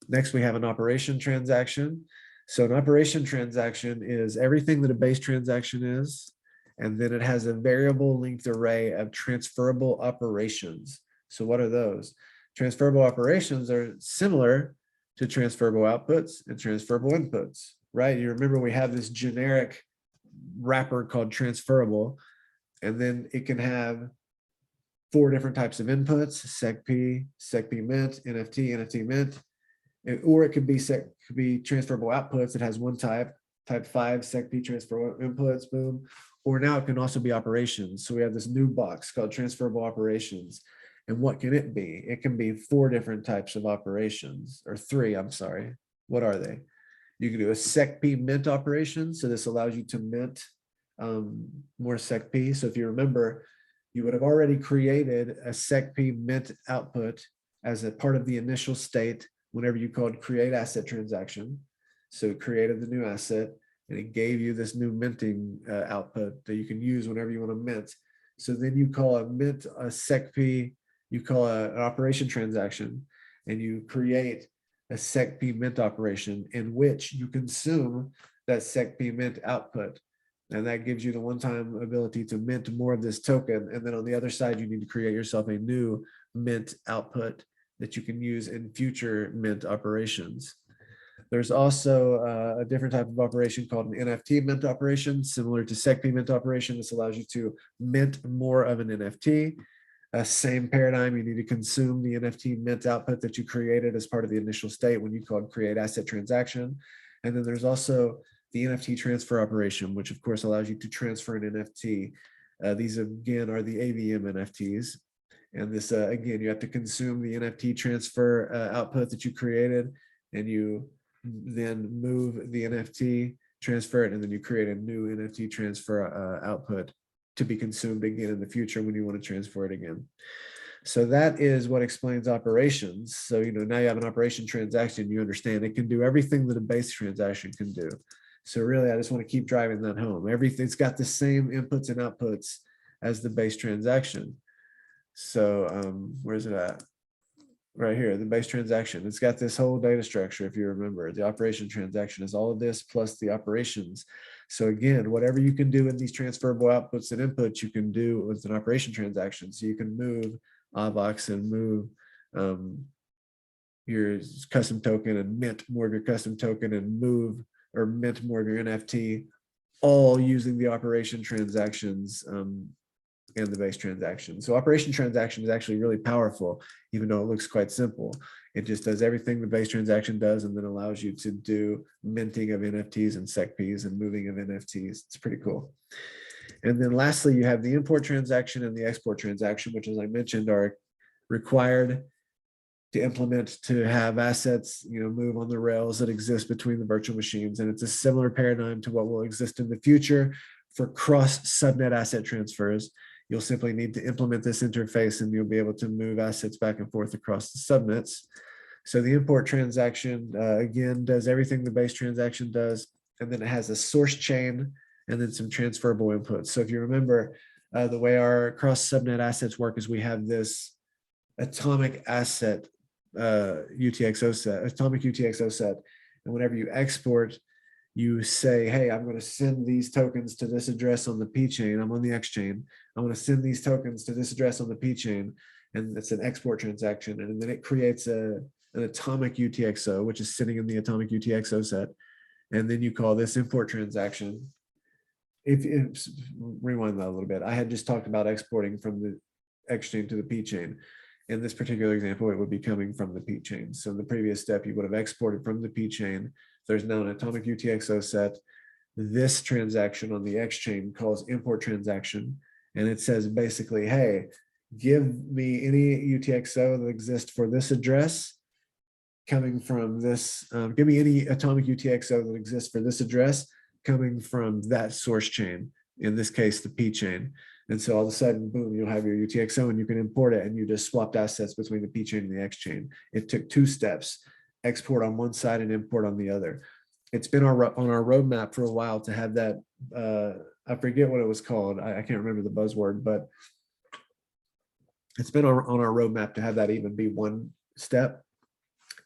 Next, we have an operation transaction. So an operation transaction is everything that a base transaction is, and then it has a variable linked array of transferable operations. So what are those? Transferable operations are similar to transferable outputs and transferable inputs, right? You remember we have this generic wrapper called transferable, and then it can have 4 different types of inputs: SecP, SecP mint, NFT, NFT mint, or it could be transferable outputs. It has one type 5 SecP transferable inputs, boom. Or now it can also be operations. So we have this new box called transferable operations. And what can it be? It can be 4 different types of operations, or 3, I'm sorry. What are they? You can do a SecP mint operation. So this allows you to mint more SecP. So if you remember, you would have already created a SecP mint output as a part of the initial state whenever you called create asset transaction. So it created the new asset and it gave you this new minting output that you can use whenever you want to mint. So then you call a mint a SecP, you call an operation transaction, and you create a SecP mint operation in which you consume that SecP mint output. And that gives you the one-time ability to mint more of this token. And then on the other side, you need to create yourself a new mint output that you can use in future mint operations. There's also a different type of operation called an NFT mint operation, similar to SecP mint operation. This allows you to mint more of an NFT. Same paradigm, you need to consume the NFT mint output that you created as part of the initial state when you called create asset transaction. And then there's also the NFT transfer operation, which of course allows you to transfer an NFT. These again are the AVM NFTs. And this, again, you have to consume the NFT transfer output that you created, and you then move the NFT, transfer it, and then you create a new NFT transfer output to be consumed again in the future when you want to transfer it again. So that is what explains operations. So, now you have an operation transaction, you understand it can do everything that a base transaction can do. So really, I just want to keep driving that home. Everything's got the same inputs and outputs as the base transaction. So where's it at? Right here, the base transaction. It's got this whole data structure, if you remember. The operation transaction is all of this plus the operations. So again, whatever you can do in these transferable outputs and inputs, you can do with an operation transaction. So you can move AVAX and move your custom token and mint more of your custom token and move or mint more of your NFT, all using the operation transactions and the base transaction. So operation transaction is actually really powerful, even though it looks quite simple. It just does everything the base transaction does, and then allows you to do minting of NFTs and SecPs and moving of NFTs. It's pretty cool. And then lastly, you have the import transaction and the export transaction, which, as I mentioned, are required to implement to have assets, move on the rails that exist between the virtual machines. And it's a similar paradigm to what will exist in the future for cross subnet asset transfers. You'll simply need to implement this interface and you'll be able to move assets back and forth across the subnets. So the import transaction, again, does everything the base transaction does, and then it has a source chain and then some transferable inputs. So if you remember, the way our cross subnet assets work is we have this atomic asset UTXO set, atomic UTXO set. And whenever you export, you say, hey, I'm going to send these tokens to this address on the P chain. I'm on the X chain. I'm going to send these tokens to this address on the P chain. And it's an export transaction. And then it creates an atomic UTXO, which is sitting in the atomic UTXO set. And then you call this import transaction. If rewind that a little bit, I had just talked about exporting from the X chain to the P chain. In this particular example, it would be coming from the P chain. So in the previous step, you would have exported from the P chain. There's now an atomic UTXO set. This transaction on the X chain calls import transaction. And it says basically, hey, give me any UTXO that exists for this address coming from this, give me any atomic UTXO that exists for this address coming from that source chain, in this case, the P chain. And so all of a sudden, boom, you'll have your UTXO and you can import it, and you just swapped assets between the P chain and the X chain. It took 2 steps, export on one side and import on the other. It's been on our roadmap for a while to have that, I forget what it was called. I can't remember the buzzword, but it's been on our roadmap to have that even be 1 step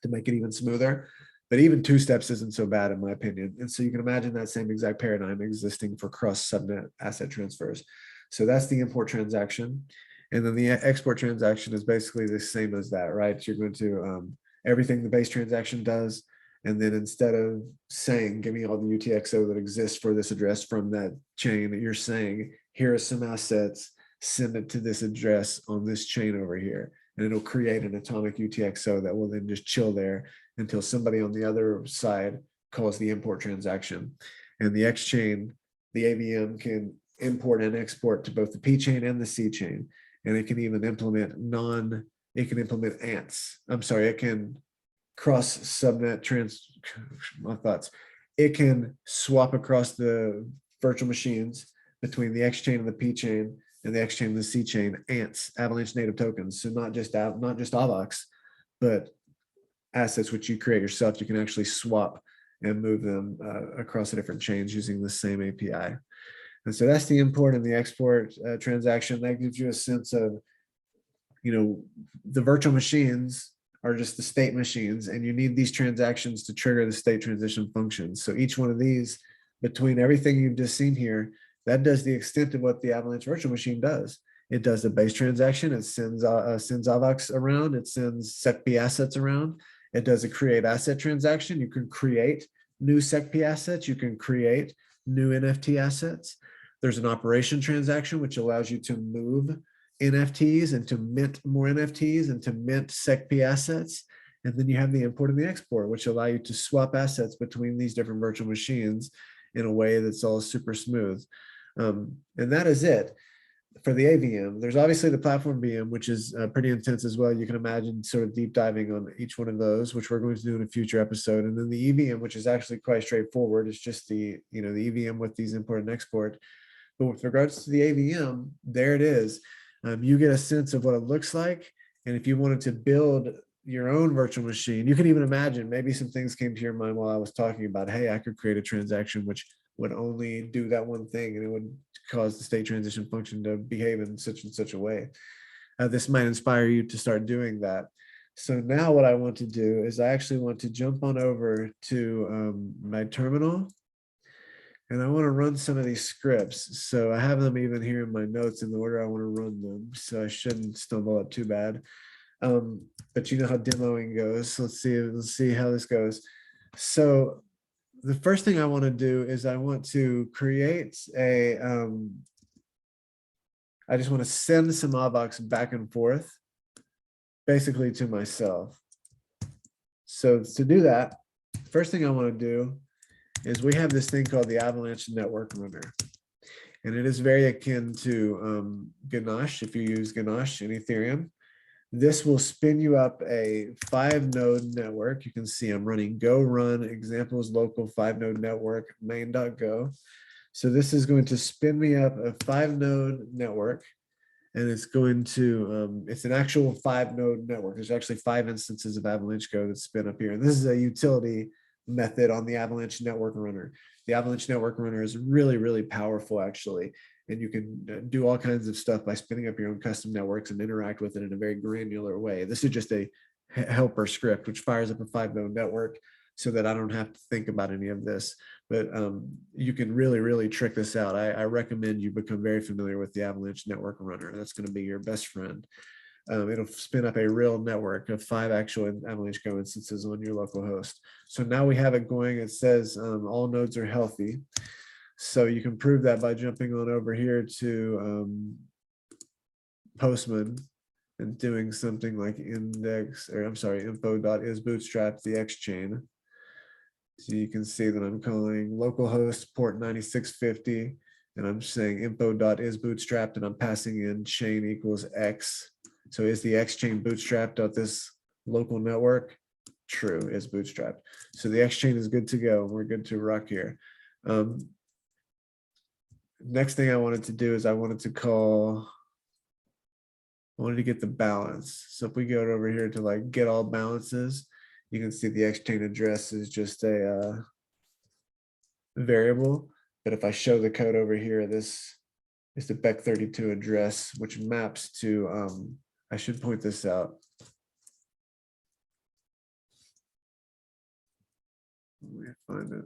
to make it even smoother. But even 2 steps isn't so bad in my opinion. And so you can imagine that same exact paradigm existing for cross subnet asset transfers. So that's the import transaction. And then the export transaction is basically the same as that, right? You're going to, everything the base transaction does. And then instead of saying, give me all the UTXO that exists for this address from that chain, you're saying, here are some assets, send it to this address on this chain over here. And it'll create an atomic UTXO that will then just chill there until somebody on the other side calls the import transaction. And the X chain, the AVM can import and export to both the P chain and the C chain. And it can even implement ants. I'm sorry, it can cross subnet my thoughts. It can swap across the virtual machines between the X chain and the P chain and the X chain and the C chain, ants, Avalanche native tokens. So not just AVAX, but assets which you create yourself. You can actually swap and move them across the different chains using the same API. And so that's the import and the export transaction. That gives you a sense of, the virtual machines are just the state machines, and you need these transactions to trigger the state transition functions. So each one of these, between everything you've just seen here, that does the extent of what the Avalanche Virtual Machine does. It does the base transaction. It sends AVAX around. It sends SecP assets around. It does a create asset transaction. You can create new SecP assets. You can create new NFT assets. There's an operation transaction, which allows you to move NFTs and to mint more NFTs and to mint SecP assets. And then you have the import and the export, which allow you to swap assets between these different virtual machines in a way that's all super smooth. And that is it for the AVM. There's obviously the platform VM, which is pretty intense as well. You can imagine sort of deep diving on each one of those, which we're going to do in a future episode. And then the EVM, which is actually quite straightforward. It's just the EVM with these import and export. But with regards to the AVM, there it is. You get a sense of what it looks like. And if you wanted to build your own virtual machine, you can even imagine maybe some things came to your mind while I was talking about, hey, I could create a transaction which would only do that one thing and it would cause the state transition function to behave in such and such a way. This might inspire you to start doing that. So now what I want to do is I actually want to jump on over to my terminal. And I want to run some of these scripts. So I have them even here in my notes in the order I want to run them. So I shouldn't stumble up too bad. But you know how demoing goes. Let's see how this goes. So the first thing I want to do is I want to create a, I just want to send some Avax back and forth, basically to myself. So to do that, first thing I want to do is we have this thing called the Avalanche Network Runner. And it is very akin to Ganache, if you use Ganache in Ethereum. This will spin you up a 5-node network. You can see I'm running go run examples local 5-node network main.go. So this is going to spin me up a 5-node network. And it's going to, it's an actual 5-node network. There's actually 5 instances of Avalanche Go that spin up here. And this is a utility method on the Avalanche Network Runner. The Avalanche Network Runner is really, really powerful, actually. And you can do all kinds of stuff by spinning up your own custom networks and interact with it in a very granular way. This is just a helper script, which fires up a 5-node network so that I don't have to think about any of this. But you can really, really trick this out. I recommend you become very familiar with the Avalanche Network Runner. That's going to be your best friend. It'll spin up a real network of 5 actual Avalanche Go instances on your local host. So now we have it going. It says all nodes are healthy. So you can prove that by jumping on over here to Postman and doing something like info.isbootstrap the X chain. So you can see that I'm calling localhost port 9650 and I'm saying info.isbootstrapped and I'm passing in chain equals X. So is the X chain bootstrapped at this local network? True, it's bootstrapped. So the X chain is good to go. We're good to rock here. Next thing I wanted to do is I wanted to get the balance. So if we go over here to like get all balances, you can see the X chain address is just a variable. But if I show the code over here, this is the Bec32 address, which maps to, I should point this out. Let me find it.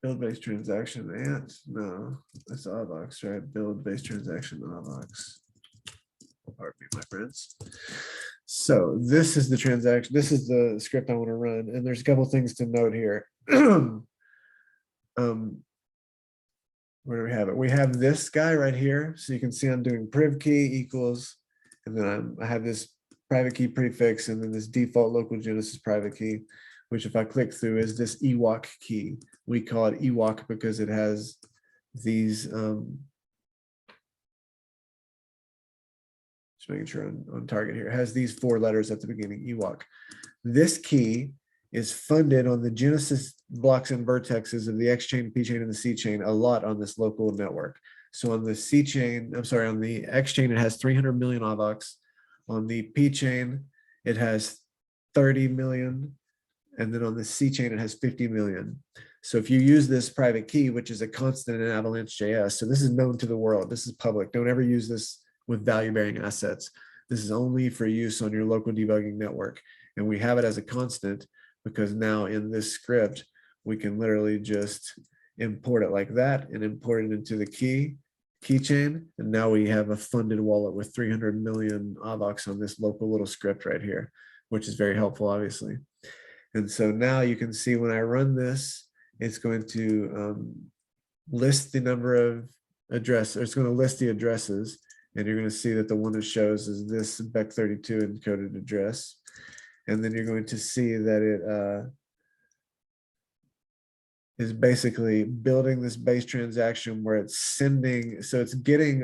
Build based transaction and no, that's Avax, right? Build based transaction Avax. Pardon me, my friends. So this is the transaction. This is the script I want to run, and there's a couple things to note here. Where do we have it? We have this guy right here. So you can see I'm doing priv key equals, and then I have this private key prefix, and then this default local Genesis private key, which if I click through is this EWOC key. We call it EWOC because it has these, just making sure on target here, it has these 4 letters at the beginning, EWOC. This key is funded on the Genesis blocks and vertexes of the X chain, P chain, and the C chain a lot on this local network. So on the C chain, I'm sorry, on the X chain, it has 300 million AVAX. On the P chain, it has 30 million. And then on the C chain, it has 50 million. So if you use this private key, which is a constant in Avalanche.js, so this is known to the world, this is public. Don't ever use this with value-bearing assets. This is only for use on your local debugging network. And we have it as a constant because now in this script, we can literally just import it like that and import it into the key. keychain. And now we have a funded wallet with 300 million AVAX on this local little script right here, which is very helpful, obviously. And so now you can see when I run this, it's going to list the number of addresses. It's going to list the addresses. And you're going to see that the one it shows is this BEC32 encoded address. And then you're going to see that it is basically building this base transaction where it's sending. So it's getting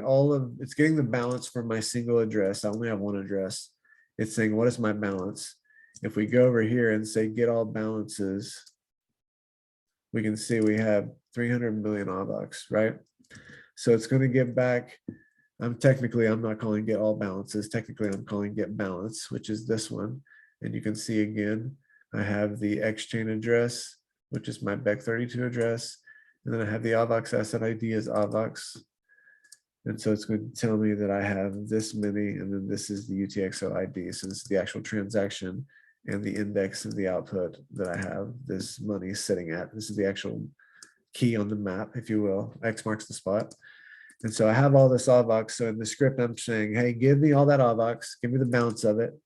getting the balance for my single address. I only have one address. It's saying, what is my balance? If we go over here and say get all balances, we can see we have 300 million AVAX, right? So it's going to get back. I'm not calling get all balances. Technically, I'm calling get balance, which is this one. And you can see again, I have the X-chain address, which is my BEC32 address. And then I have the AVAX asset ID as AVAX. And so it's going to tell me that I have this many, and then this is the UTXO ID. So this is the actual transaction and the index of the output that I have this money sitting at. This is the actual key on the map, if you will. X marks the spot. And so I have all this AVAX. So in the script, I'm saying, hey, give me all that AVAX, give me the balance of it,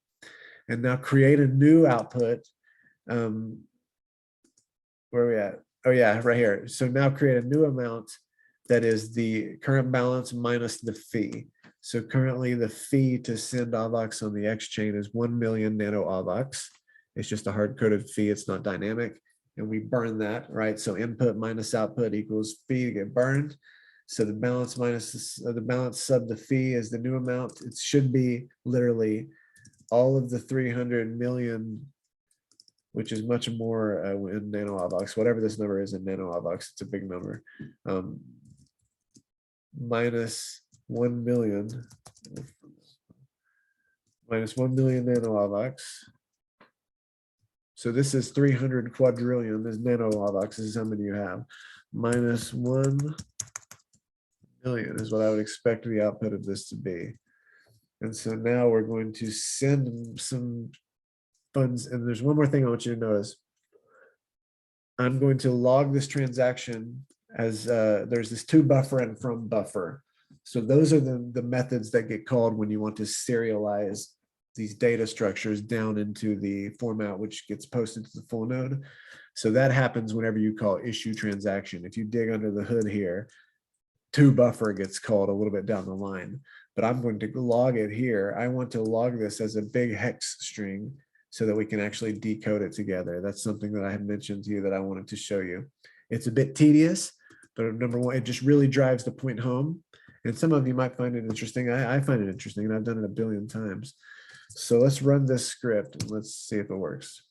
and now create a new output. Where are we at? Oh yeah, right here. So now create a new amount that is the current balance minus the fee. So currently the fee to send AVAX on the X chain is 1 million nano AVAX. It's just a hard-coded fee. It's not dynamic. And we burn that, right? So input minus output equals fee to get burned. So the balance minus the balance sub the fee is the new amount. It should be literally all of the 300 million, which is much more in nano AVAX, whatever this number is in nano AVAX, it's a big number. Minus 1 million, nano AVAX. So this is 300 quadrillion, this nano AVAX, this is how many you have. Minus 1 million is what I would expect the output of this to be. And so now we're going to send some funds. And there's one more thing I want you to notice. I'm going to log this transaction as there's this to buffer and from buffer. So those are the methods that get called when you want to serialize these data structures down into the format which gets posted to the full node. So that happens whenever you call issue transaction. If you dig under the hood here, to buffer gets called a little bit down the line, but I'm going to log it here. I want to log this as a big hex string so that we can actually decode it together. That's something that I had mentioned to you that I wanted to show you. It's a bit tedious, but number one, it just really drives the point home. And some of you might find it interesting. I find it interesting, and I've done it a billion times. So let's run this script and let's see if it works.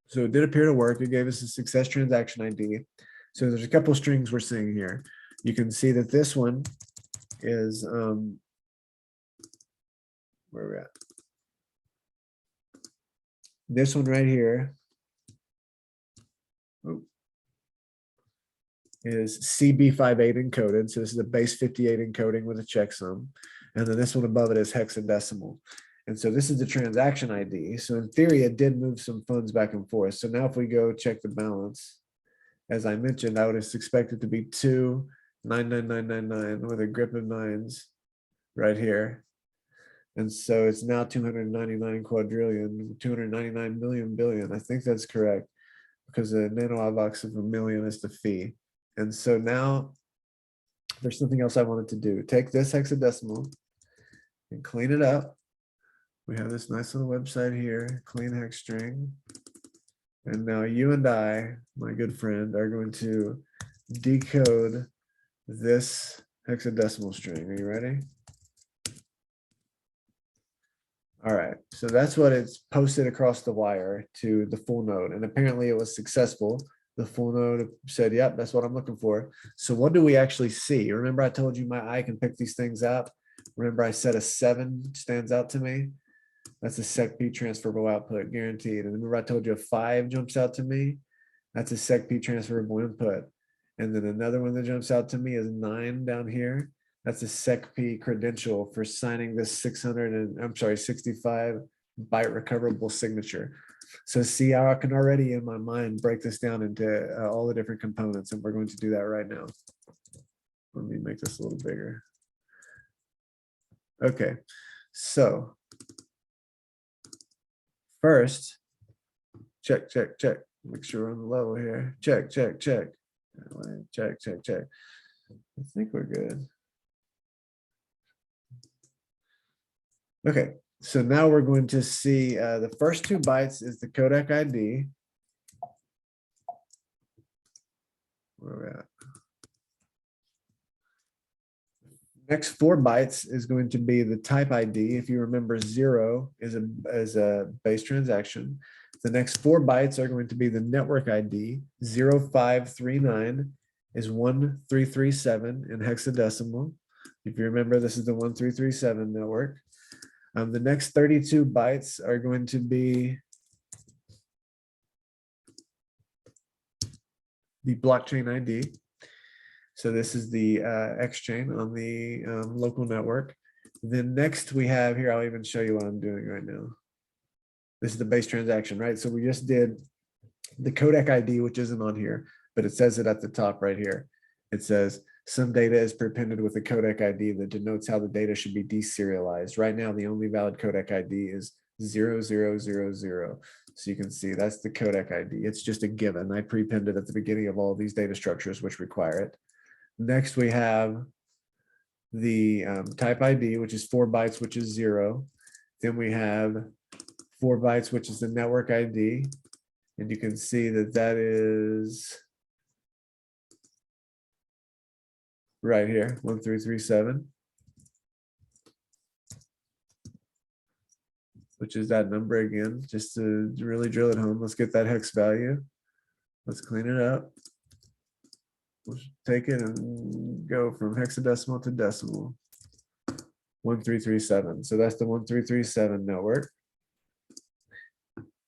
So it did appear to work. It gave us a success transaction ID. So there's a couple of strings we're seeing here. You can see that this one is, where are we at? This one right here is CB58 encoded. So this is a base 58 encoding with a checksum. And then this one above it is hexadecimal. And so this is the transaction ID. So in theory, it did move some funds back and forth. So now if we go check the balance, as I mentioned, I would expect it to be 2,99999 with a grip of nines right here. And so it's now 299 quadrillion, 299 million billion. I think that's correct because the nano AVAX of 1 million is the fee. And so now there's something else I wanted to do. Take this hexadecimal and clean it up. We have this nice little website here, clean hex string. And now you and I, my good friend, are going to decode this hexadecimal string. Are you ready? All right, so that's what it's posted across the wire to the full node. And apparently it was successful. The full node said, yep, that's what I'm looking for. So what do we actually see? Remember I told you my eye can pick these things out? Remember I said a 7 stands out to me? That's a SecP transferable output guaranteed. And remember I told you a 5 jumps out to me? That's a SecP transferable input. And then another one that jumps out to me is 9 down here. That's a SecP credential for signing this 65 byte recoverable signature. So see how I can already in my mind break this down into all the different components, and we're going to do that right now. Let me make this a little bigger. Okay, so first, check, check, check. Make sure we're on the level here. Check, check, check. Check, check, check. I think we're good. Okay, so now we're going to see the first 2 bytes is the codec ID. Where we're at. Next 4 bytes is going to be the type ID. If you remember, 0 is a base transaction. The next 4 bytes are going to be the network ID. 0539 is 1337 in hexadecimal. If you remember, this is the 1337 network. The next 32 bytes are going to be the blockchain ID. So this is the X chain on the local network. Then next we have here, I'll even show you what I'm doing right now. This is the base transaction, right? So we just did the codec ID, which isn't on here, but it says it at the top right here. It says some data is prepended with a codec ID that denotes how the data should be deserialized. Right now, the only valid codec ID is 0000. So you can see that's the codec ID. It's just a given. I prepend it at the beginning of all these data structures which require it. Next, we have the type ID, which is 4 bytes, which is 0. Then we have 4 bytes, which is the network ID. And you can see that that is right here, 1337, which is that number again, just to really drill it home. Let's get that hex value. Let's clean it up. We'll take it and go from hexadecimal to decimal. 1337. So that's the 1337 network.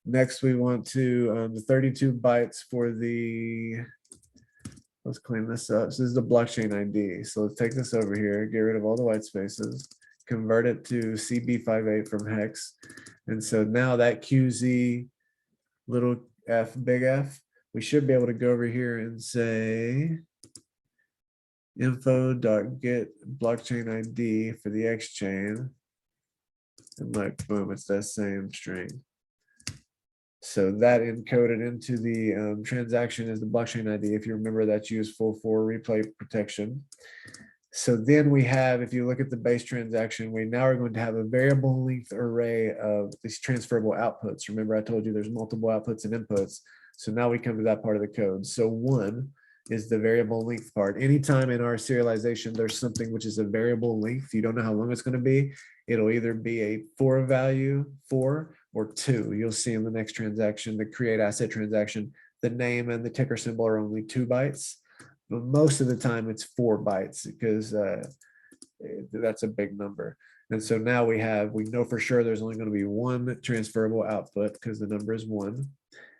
Next, we want to the 32 bytes for the, let's clean this up. So this is the blockchain ID. So let's take this over here, get rid of all the white spaces, convert it to CB58 from hex. And so now that QZ little f, big F, we should be able to go over here and say info.get blockchain ID for the X chain. And like, boom, it's that same string. So that encoded into the transaction is the blockchain ID. If you remember, that's useful for replay protection. So then we have, if you look at the base transaction, we now are going to have a variable length array of these transferable outputs. Remember, I told you there's multiple outputs and inputs. So now we come to that part of the code. So 1 is the variable length part. Anytime in our serialization, there's something which is a variable length, you don't know how long it's going to be. It'll either be a 4 value, 4, or 2. You'll see in the next transaction, the create asset transaction, the name and the ticker symbol are only 2 bytes. But most of the time it's 4 bytes because that's a big number. And so now we know for sure there's only going to be 1 transferable output because the number is 1.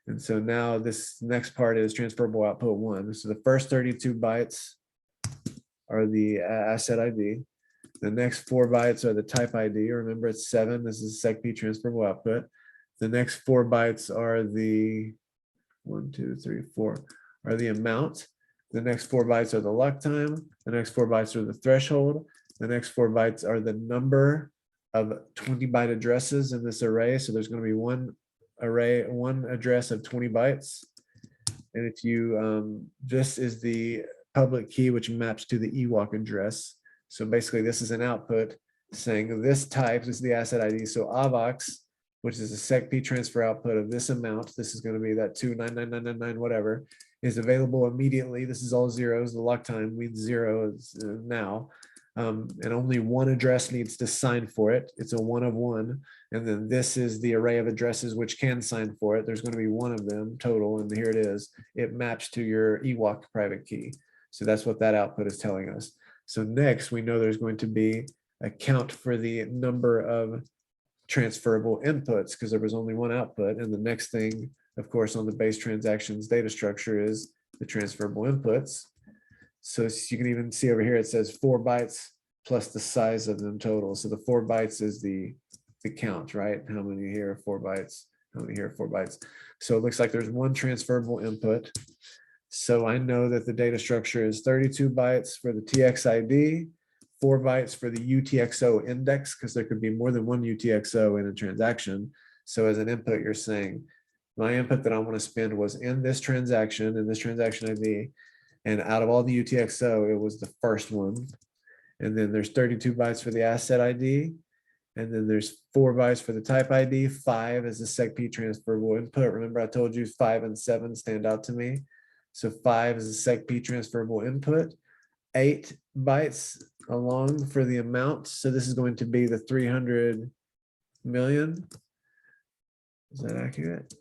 And so now this next part is transferable output 1. So the first 32 bytes are the asset ID. The next 4 bytes are the type ID. Remember, it's 7. This is SecP transferable output. The next 4 bytes are the 1, 2, 3, 4 are the amount. The next 4 bytes are the lock time. The next 4 bytes are the threshold. The next 4 bytes are the number of 20 byte addresses in this array. So there's going to be one address of 20 bytes. And if you, this is the public key, which maps to the EWAC address. So basically this is an output saying this type, this is the asset ID. So AVAX, which is a SecP transfer output of this amount, this is going to be that 299999 whatever, is available immediately. This is all zeros. The lock time means 0 is now. And only 1 address needs to sign for it. It's a 1 of 1. And then this is the array of addresses which can sign for it. There's going to be 1 of them total. And here it is. It maps to your EWAC private key. So that's what that output is telling us. So next, we know there's going to be a count for the number of transferable inputs because there was only 1 output. And the next thing, of course, on the base transactions data structure is the transferable inputs. So you can even see over here, it says 4 bytes plus the size of them total. So the 4 bytes is the count, right? How many here are 4 bytes? how many here? 4 bytes. So it looks like there's one transferable input. So I know that the data structure is 32 bytes for the TXID, 4 bytes for the UTXO index, because there could be more than one UTXO in a transaction. So as an input, you're saying, my input that I want to spend was in this transaction ID, and out of all the UTXO, it was the first one. And then there's 32 bytes for the asset ID, and then there's 4 bytes for the type ID, 5 is the SecP transferable input. Remember I told you 5 and 7 stand out to me. So 5 is the SecP transferable input, 8 bytes along for the amount. So this is going to be the 300 million. Is that accurate?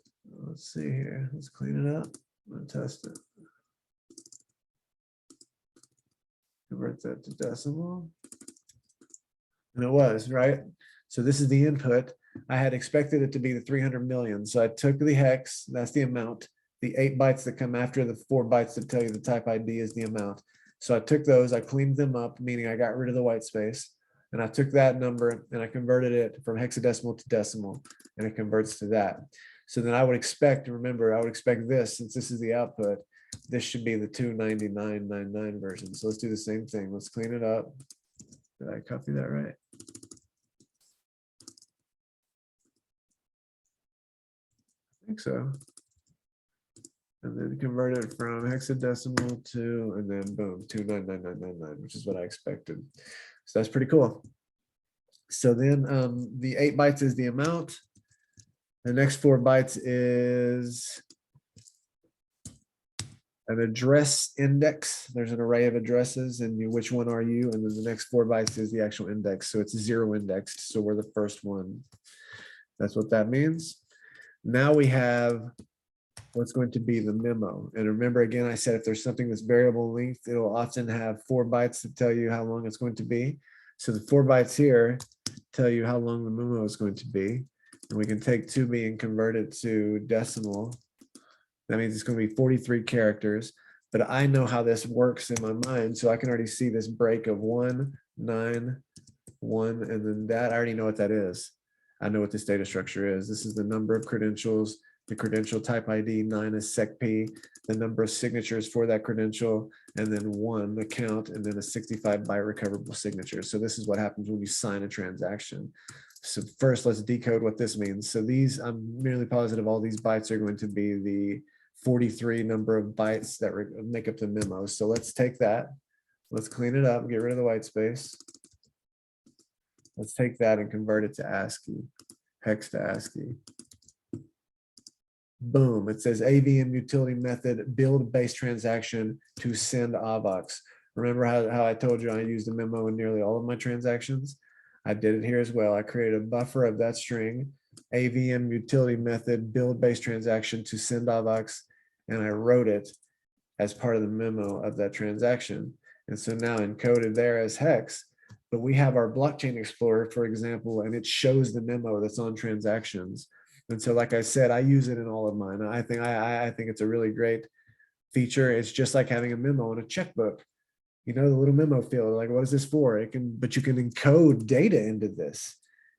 Let's see here. Let's clean it up and test it. Convert that to decimal. And it was, right? So this is the input. I had expected it to be the 300 million. So I took the hex, that's the amount. The 8 bytes that come after the 4 bytes that tell you the type ID is the amount. So I took those, I cleaned them up, meaning I got rid of the white space. And I took that number and I converted it from hexadecimal to decimal, and it converts to that. So then I would expect, remember, I would expect this, since this is the output, this should be the 299.99 version. So let's do the same thing. Let's clean it up. Did I copy that right? I think so. And then convert it from hexadecimal to, and then boom, 299.99, which is what I expected. So that's pretty cool. So then the 8 bytes is the amount. The next 4 bytes is an address index. There's an array of addresses, and which one are you? And then the next 4 bytes is the actual index. So it's 0 indexed. So we're the first one. That's what that means. Now we have what's going to be the memo. And remember, again, I said if there's something that's variable length, it'll often have 4 bytes to tell you how long it's going to be. So the 4 bytes here tell you how long the memo is going to be. And we can take 2B and convert it to decimal. That means it's going to be 43 characters. But I know how this works in my mind, so I can already see this break of 1, 9, 1, and then that. I already know what that is. I know what this data structure is. This is the number of credentials, the credential type ID, 9 is SecP, the number of signatures for that credential, and then 1 account, and then a 65 byte recoverable signature. So this is what happens when you sign a transaction. So first, let's decode what this means. So these, I'm nearly positive all these bytes are going to be the 43 number of bytes that make up the memo. So let's take that, let's clean it up, get rid of the white space. Let's take that and convert it to ASCII, hex to ASCII. Boom, it says AVM utility method build base transaction to send AVAX. Remember how I told you I used a memo in nearly all of my transactions? I did it here as well. I created a buffer of that string, AVM utility method build base transaction to send AVAX, and I wrote it as part of the memo of that transaction. And so now encoded there as hex, but we have our blockchain explorer, for example, and it shows the memo that's on transactions. And so, like I said, I use it in all of mine. I think it's a really great feature. It's just like having a memo in a checkbook. You know, the little memo field, like, what is this for? It can, but you can encode data into this.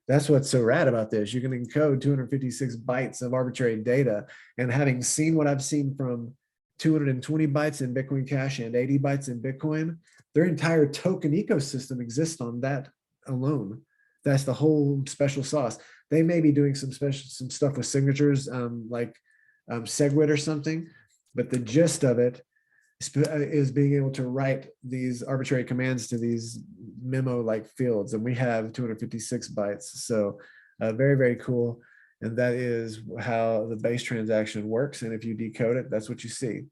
That's what's so rad about this. You can encode 256 bytes of arbitrary data. And having seen what I've seen from 220 bytes in Bitcoin Cash and 80 bytes in Bitcoin, their entire token ecosystem exists on that alone. That's the whole special sauce. They may be doing some stuff with signatures, like SegWit or something, but the gist of it is being able to write these arbitrary commands to these memo-like fields, and we have 256 bytes. So very, very cool. And that is how the base transaction works. And if you decode it, that's what you see.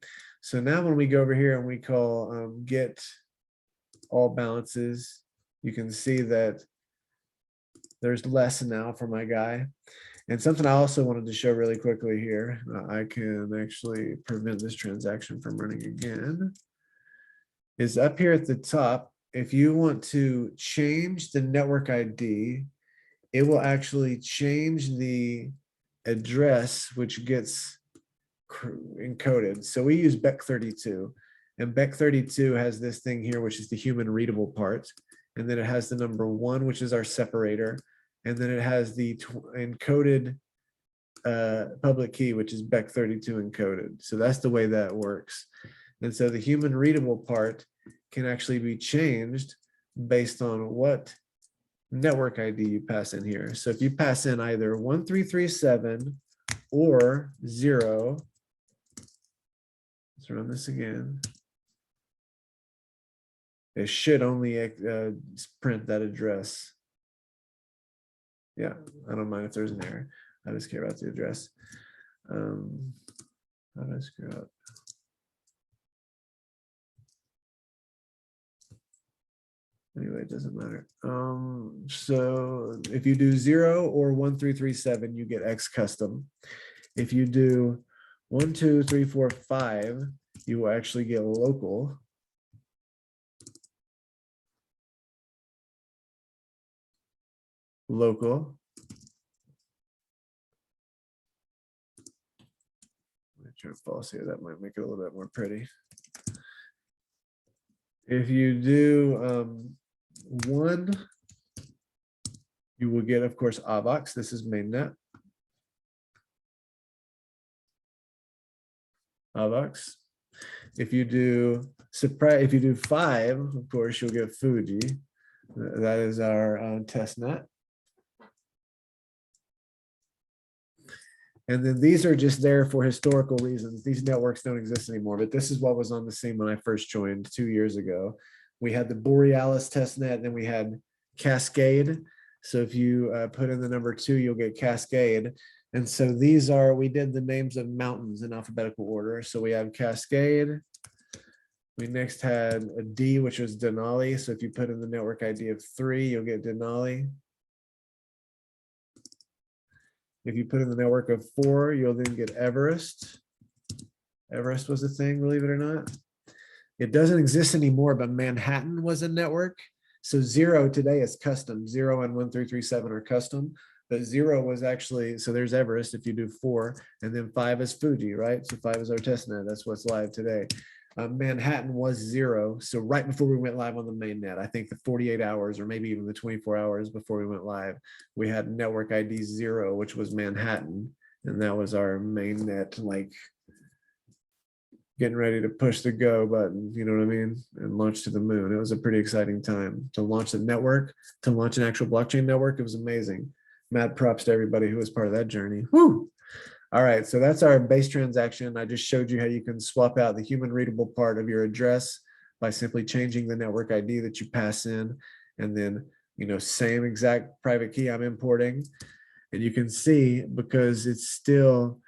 So now when we go over here and we call get all balances, you can see that there's less now for my guy. And something I also wanted to show really quickly here, I can actually prevent this transaction from running again, is up here at the top. If you want to change the network ID, it will actually change the address, which gets encoded. So we use BEC32, and BEC32 has this thing here, which is the human readable part. And then it has the number 1, which is our separator. And then it has the encoded public key, which is Bec32 encoded. So that's the way that works. And so the human readable part can actually be changed based on what network ID you pass in here. So if you pass in either 1337 or 0, let's run this again. It should only print that address. Yeah, I don't mind if there's an error. I just care about the address. How did I screw up? Anyway, it doesn't matter. So if you do 0 or 1337, you get X custom. If you do 1, 2, 3, 4, 5, you will actually get local. Local. True or false here, that might make it a little bit more pretty. If you do 1, you will get, of course, Avax. This is mainnet. Avax. If you do 5, of course, you'll get Fuji. That is our test net. And then these are just there for historical reasons. These networks don't exist anymore, but this is what was on the scene when I first joined 2 years ago. We had the Borealis testnet, and then we had Cascade. So if you put in the number 2, you'll get Cascade. And so these are, we did the names of mountains in alphabetical order. So we have Cascade. We next had a D, which was Denali. So if you put in the network ID of 3, you'll get Denali. If you put in the network of 4, you'll then get Everest. Everest was a thing, believe it or not. It doesn't exist anymore, but Manhattan was a network. So 0 today is custom. 0 and 1337 are custom, but 0 was actually, so there's Everest if you do 4, and then 5 is Fuji, right? So 5 is our testnet. That's what's live today. Manhattan was 0. So right before we went live on the main net, I think the 48 hours or maybe even the 24 hours before we went live, we had network ID 0, which was Manhattan. And that was our main net, like getting ready to push the go button, you know what I mean? And launch to the moon. It was a pretty exciting time to launch the network, to launch an actual blockchain network. It was amazing. Mad props to everybody who was part of that journey. Woo! All right, so that's our base transaction. I just showed you how you can swap out the human readable part of your address by simply changing the network ID that you pass in, and then, you know, same exact private key I'm importing. And you can see, because it's still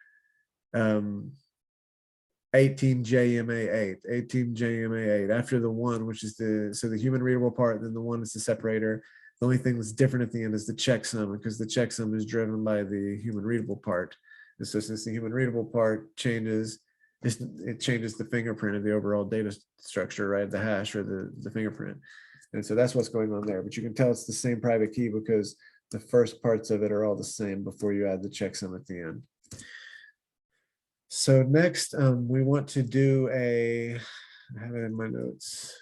18JMA8, 18JMA8 after the 1, which is the human readable part, then the 1 is the separator. The only thing that's different at the end is the checksum, because the checksum is driven by the human readable part. And so since the human readable part changes, it changes the fingerprint of the overall data structure, right? The hash or the fingerprint. And so that's what's going on there. But you can tell it's the same private key because the first parts of it are all the same before you add the checksum at the end. So next, we want to do I have it in my notes,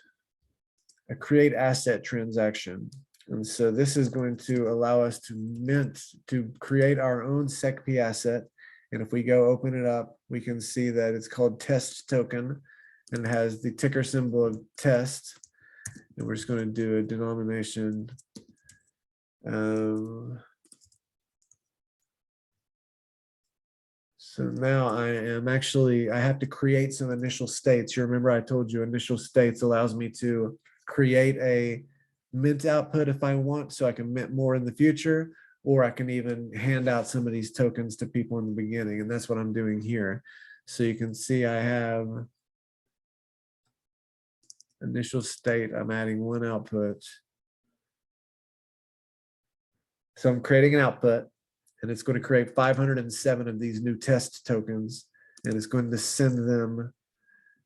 a create asset transaction. And so this is going to allow us to create our own SecP asset. And if we go open it up, we can see that it's called test token and has the ticker symbol of test. And we're just going to do a denomination. So now I have to create some initial states. You remember I told you initial states allows me to create a mint output if I want, so I can mint more in the future, or I can even hand out some of these tokens to people in the beginning. And that's what I'm doing here. So you can see I have initial state. I'm adding 1 output. So I'm creating an output, and it's going to create 507 of these new test tokens, and it's going to send them.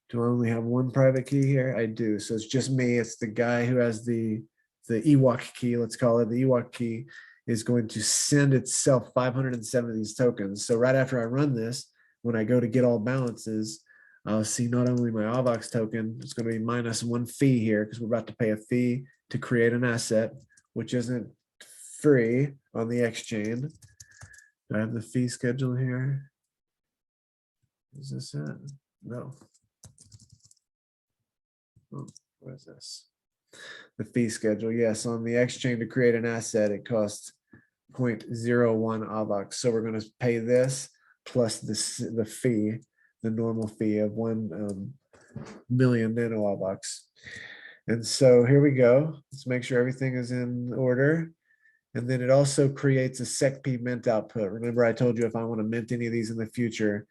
Do I only have 1 private key here? I do. So it's just me. It's the guy who has the Ewok key, let's call it. The Ewok key is going to send itself 507 of these tokens. So right after I run this, when I go to get all balances, I'll see not only my Avax token, it's going to be -1 fee here because we're about to pay a fee to create an asset, which isn't free on the exchange. Do I have the fee schedule here? Is this it? No. Oh, what is this? The fee schedule. Yes, on the exchange to create an asset, it costs 0.01 AVAX. So we're going to pay this plus the fee, the normal fee of 1 million nano AVAX. And so here we go. Let's make sure everything is in order. And then it also creates a SecP mint output. Remember, I told you if I want to mint any of these in the future.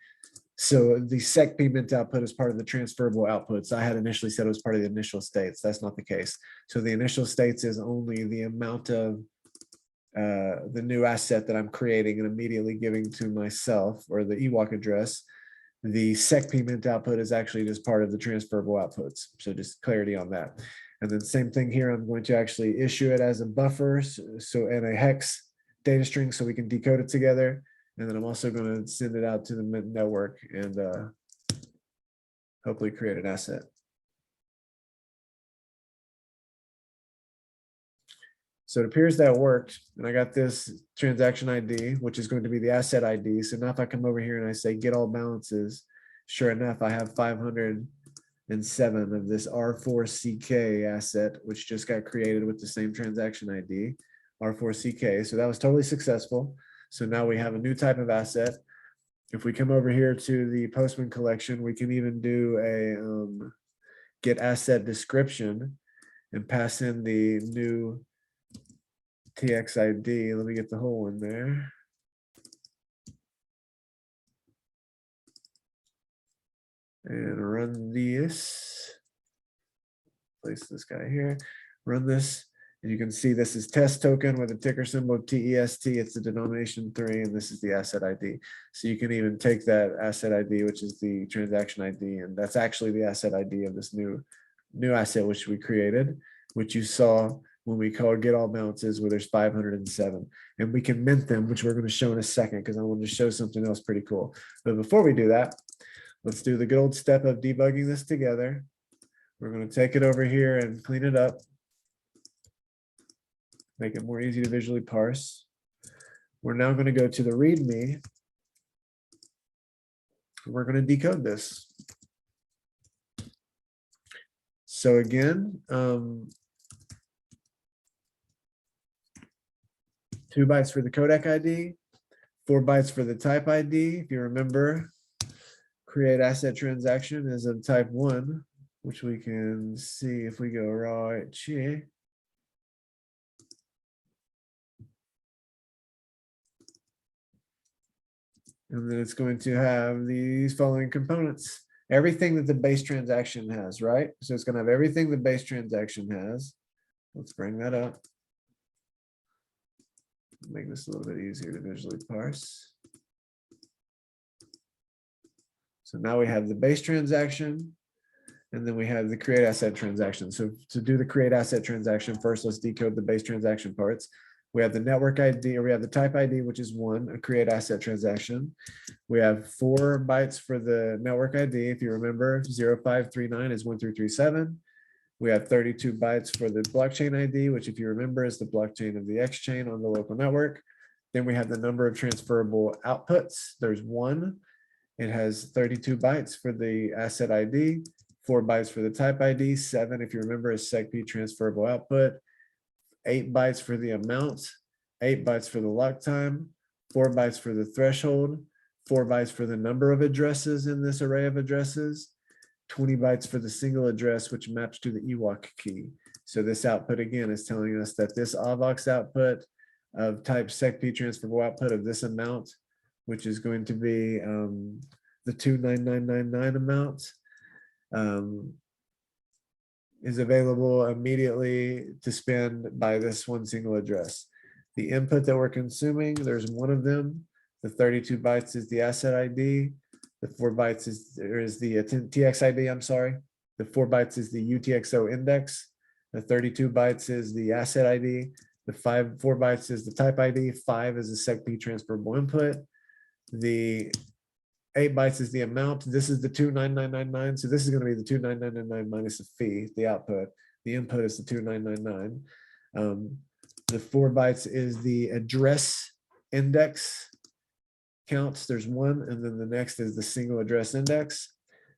So the SecP mint output is part of the transferable outputs. I had initially said it was part of the initial states. That's not the case. So the initial states is only the amount of the new asset that I'm creating and immediately giving to myself, or the EWAC address. The SecP mint output is actually just part of the transferable outputs. So just clarity on that. And then same thing here, I'm going to actually issue it as a buffer, so and a hex data string so we can decode it together. And then I'm also going to send it out to the Mint network and hopefully create an asset. So it appears that worked. And I got this transaction ID, which is going to be the asset ID. So now if I come over here and I say get all balances, sure enough, I have 507 of this R4CK asset, which just got created with the same transaction ID, R4CK. So that was totally successful. So now we have a new type of asset. If we come over here to the Postman collection, we can even do a get asset description and pass in the new TXID. Let me get the whole one there. And run this. Place this guy here. Run this. And you can see this is test token with a ticker symbol TEST. It's the denomination 3, and this is the asset ID. So you can even take that asset ID, which is the transaction ID, and that's actually the asset ID of this new asset which we created, which you saw when we called get all balances, where there's 507. And we can mint them, which we're going to show in a second because I want to show something else pretty cool. But before we do that, let's do the good old step of debugging this together. We're going to take it over here and clean it up. Make it more easy to visually parse. We're now going to go to the README. We're going to decode this. So again, 2 bytes for the codec ID, 4 bytes for the type ID. If you remember, create asset transaction is of type 1, which we can see if we go right here. And then it's going to have these following components. Everything that the base transaction has, right? So it's going to have everything the base transaction has. Let's bring that up. Make this a little bit easier to visually parse. So now we have the base transaction, and then we have the create asset transaction. So to do the create asset transaction, first let's decode the base transaction parts. We have the network ID, or we have the type ID, which is 1, a create asset transaction. We have 4 bytes for the network ID. If you remember, 0539 is 1337. We have 32 bytes for the blockchain ID, which if you remember is the blockchain of the X chain on the local network. Then we have the number of transferable outputs. There's 1. It has 32 bytes for the asset ID, 4 bytes for the type ID, 7, if you remember, is SecP transferable output, 8 bytes for the amount, 8 bytes for the lock time, 4 bytes for the threshold, 4 bytes for the number of addresses in this array of addresses, 20 bytes for the single address, which maps to the EWAC key. So this output again is telling us that this AVAX output of type SecP transferable output of this amount, which is going to be the 29999 amount, is available immediately to spend by this one single address. The input that we're consuming, there's 1 of them. The 32 bytes is the asset ID. The 4 bytes is the TX ID, I'm sorry. The 4 bytes is the UTXO index. The 32 bytes is the asset ID. The 4 bytes is the type ID. 5 is the SecP transferable input. The 8 bytes is the amount. This is the 29999. So this is going to be the 29999 minus the fee, the output. The input is the 2999. The 4 bytes is the address index. counts, there's one, and then the next is the single address index.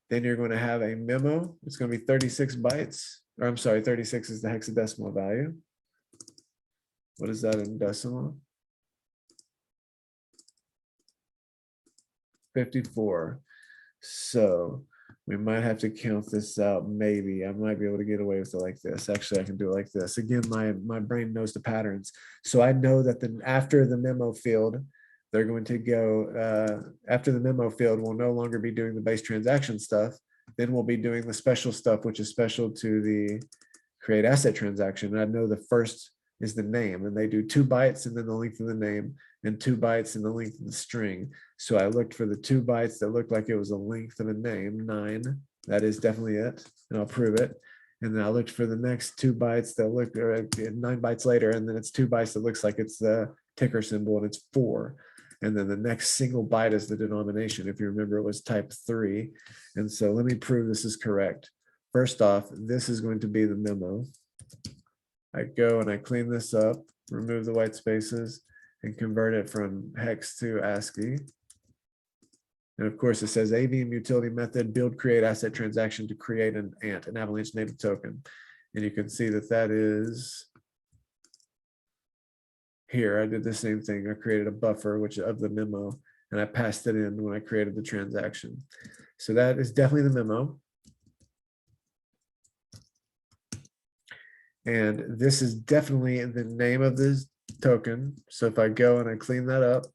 Then you're going to have a memo. It's going to be 36 bytes, or I'm sorry, 36 is the hexadecimal value. What is that in decimal? 54. So we might have to count this out. Maybe I might be able to get away with it like this. Actually, I can do it like this. Again, my brain knows the patterns. So I know that then after the memo field, they're going to go, after the memo field, we'll no longer be doing the base transaction stuff. Then we'll be doing the special stuff, which is special to the create asset transaction. And I know the first is the name, and they do 2 bytes and then the length of the name, and 2 bytes and the length of the string. So I looked for the 2 bytes that looked like it was the length of a name, 9. That is definitely it, and I'll prove it. And then I looked for the next 2 bytes that look 9 bytes later, and then it's 2 bytes that looks like it's the ticker symbol, and it's 4. And then the next single byte is the denomination. If you remember, it was type 3. And so let me prove this is correct. First off, this is going to be the memo. I go and I clean this up, remove the white spaces, and convert it from hex to ASCII. And of course, it says AVM utility method, build create asset transaction to create an ANT, an Avalanche native token. And you can see that that is here. I did the same thing. I created a buffer, which of the memo, and I passed it in when I created the transaction. So that is definitely the memo. And this is definitely the name of this token. So if I go and I clean that up,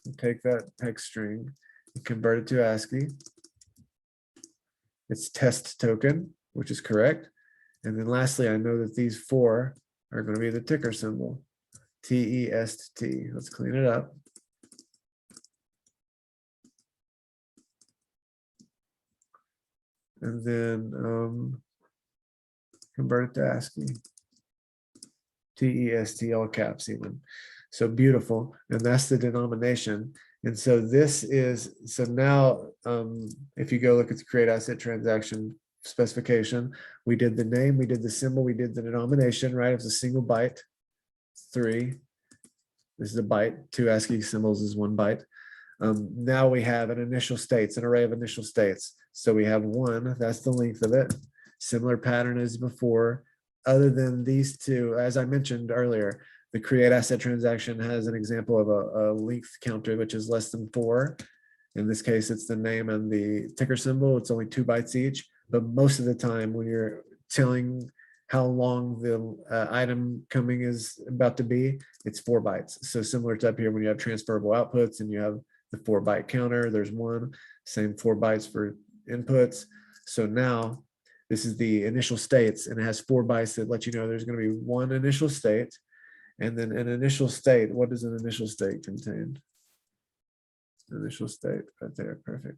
and take that hex string and convert it to ASCII, it's test token, which is correct. And then lastly, I know that these 4 are going to be the ticker symbol, TEST. Let's clean it up. And then convert it to ASCII. TEST, all caps even. So beautiful. And that's the denomination. And so this is, so now if you go look at the create asset transaction specification, we did the name, we did the symbol, we did the denomination, right? It's a single byte, 3. This is a byte. 2 ASCII symbols is 1 byte. Now we have an initial states, an array of initial states. So we have 1, that's the length of it. Similar pattern as before, other than these 2, as I mentioned earlier, the create asset transaction has an example of a length counter, which is less than 4. In this case, it's the name and the ticker symbol. It's only 2 bytes each. But most of the time when you're telling how long the item coming is about to be, it's 4 bytes. So similar to up here when you have transferable outputs and you have the 4 byte counter, there's 1, same 4 bytes for inputs. So now this is the initial states, and it has 4 bytes that let you know there's going to be 1 initial state. And then an initial state, what does an initial state contain? Initial state right there, perfect.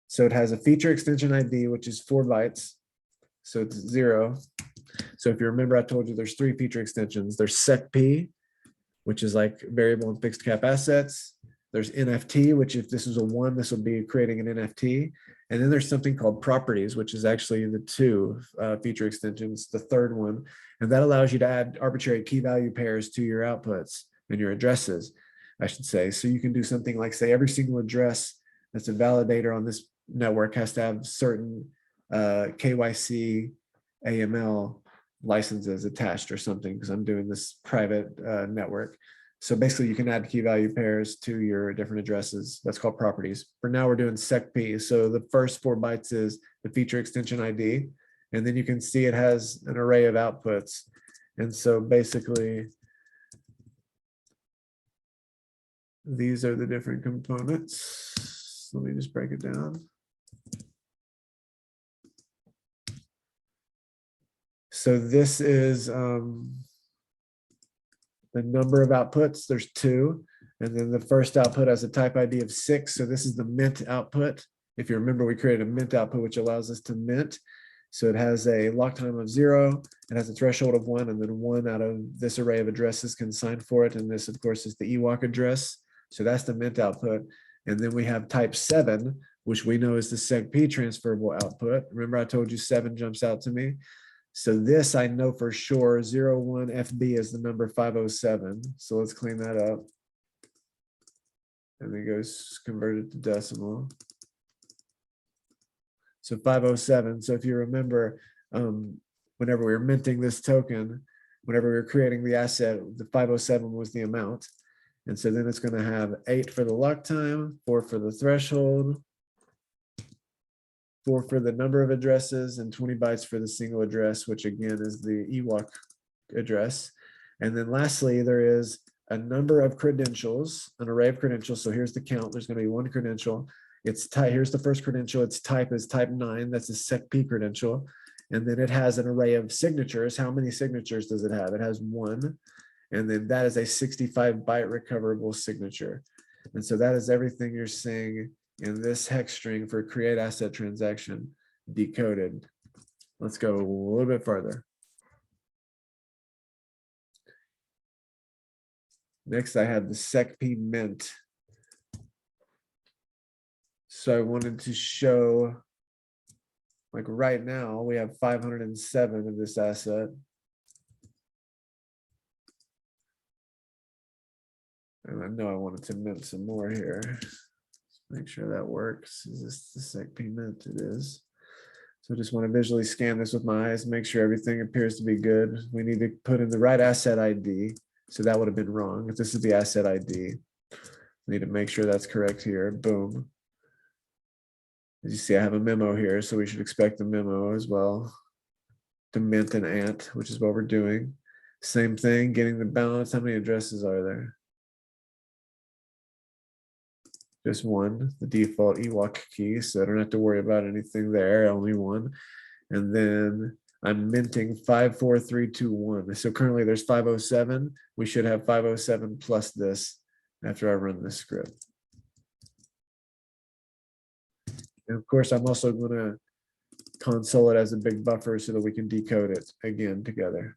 So it has a feature extension ID, which is 4 bytes. So it's 0. So if you remember, I told you there's 3 feature extensions. There's SecP, which is like variable and fixed cap assets. There's NFT, which if this is a 1, this will be creating an NFT. And then there's something called properties, which is actually the 2 feature extensions, the 3rd one. And that allows you to add arbitrary key value pairs to your outputs and your addresses, I should say. So you can do something like, say, every single address that's a validator on this network has to have certain KYC AML licenses attached or something, because I'm doing this private network. So basically you can add key value pairs to your different addresses. That's called properties. For now, we're doing SecP. So the first 4 bytes is the feature extension ID. And then you can see it has an array of outputs. And so basically, these are the different components. Let me just break it down. So this is the number of outputs. There's 2. And then the first output has a type ID of 6. So this is the mint output. If you remember, we created a mint output, which allows us to mint. So it has a lock time of 0. It has a threshold of 1, and then 1 out of this array of addresses can sign for it. And this, of course, is the EWOC address. So that's the mint output. And then we have type 7, which we know is the SecP transferable output. Remember, I told you 7 jumps out to me. So this I know for sure 01FB is the number 507. So let's clean that up. And then it goes converted to decimal. So 507. So if you remember, whenever we were minting this token, whenever we were creating the asset, the 507 was the amount. And so then it's going to have 8 for the lock time, 4 for the threshold, 4 for the number of addresses, and 20 bytes for the single address, which again is the EWOC address. And then lastly, there is a number of credentials, an array of credentials. So here's the count. There's going to be one credential. It's type. Here's the first credential. Its type is type 9. That's a SecP credential. And then it has an array of signatures. How many signatures does it have? It has 1. And then that is a 65-byte recoverable signature. And so that is everything you're seeing in this hex string for create asset transaction decoded. Let's go a little bit further. Next, I have the SecP mint. So I wanted to show, like right now, we have 507 of this asset. And I know I wanted to mint some more here. Let's make sure that works. Is this the SecP mint? It is. So I just want to visually scan this with my eyes, make sure everything appears to be good. We need to put in the right asset ID. So that would have been wrong. If this is the asset ID, we need to make sure that's correct here. Boom. As you see, I have a memo here, so we should expect the memo as well. To mint an ant, which is what we're doing. Same thing, getting the balance. How many addresses are there? Just one, the default EWOC key, so I don't have to worry about anything there, only one. And then I'm minting 54321. So currently there's 507. We should have 507 plus this after I run this script. And of course, I'm also going to console it as a big buffer so that we can decode it again together.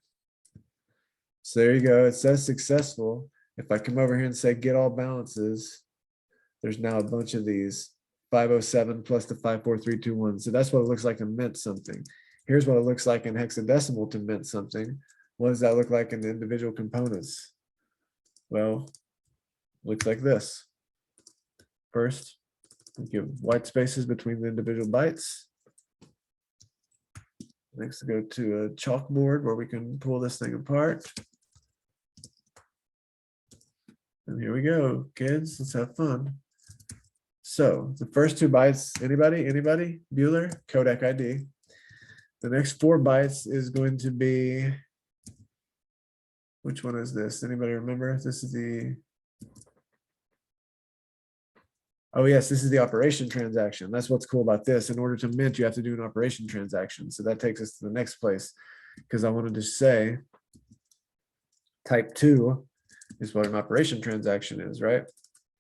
So there you go. It says successful. If I come over here and say get all balances, there's now a bunch of these 507 plus the 54321. So that's what it looks like to mint something. Here's what it looks like in hexadecimal to mint something. What does that look like in the individual components? Well, looks like this. First, we give white spaces between the individual bytes. Next, go to a chalkboard where we can pull this thing apart. And here we go, kids, let's have fun. So the first 2 bytes, anybody? Bueller, codec ID. The next 4 bytes is going to be, which one is this? Anybody remember? This is the, oh yes, this is the operation transaction. That's what's cool about this. In order to mint, you have to do an operation transaction. So that takes us to the next place, because I wanted to say type 2 is what an operation transaction is, right?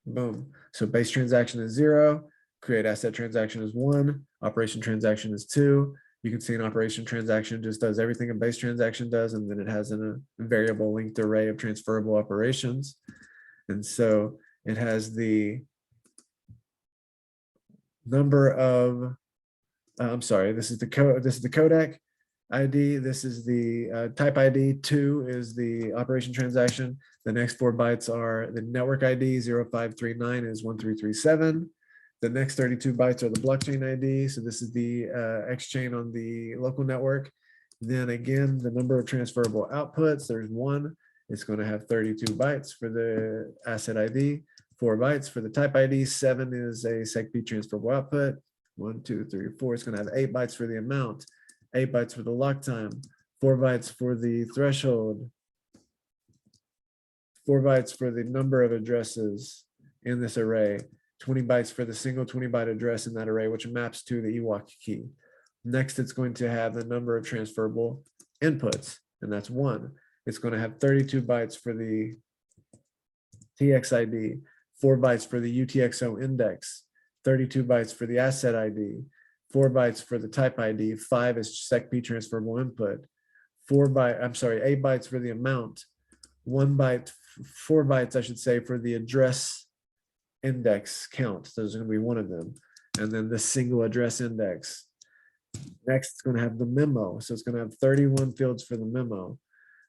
Boom. So base transaction is 0, create asset transaction is 1, operation transaction is 2. You can see an operation transaction just does everything a base transaction does, and then it has a variable linked array of transferable operations. And so it has the number of, I'm sorry, this is the codec ID, this is the type ID, 2 is the operation transaction. The next 4 bytes are the network ID, 0539 is 1337. The next 32 bytes are the blockchain ID. So this is the X chain on the local network. Then again, the number of transferable outputs, there's 1. It's going to have 32 bytes for the asset ID, 4 bytes for the type ID, 7 is a SecP transferable output. 1, 2, 3, 4. It's going to have 8 bytes for the amount, 8 bytes for the lock time, 4 bytes for the threshold, 4 bytes for the number of addresses in this array, 20 bytes for the single 20-byte address in that array, which maps to the EWOC key. Next, it's going to have the number of transferable inputs, and that's 1. It's going to have 32 bytes for the TX ID, 4 bytes for the UTXO index, 32 bytes for the asset ID, 4 bytes for the type ID, 5 is SecP transferable input, 8 bytes for the amount, 1 byte, 4 bytes, I should say, for the address index count. There's going to be one of them. And then the single address index. Next, it's going to have the memo. So it's going to have 31 fields for the memo.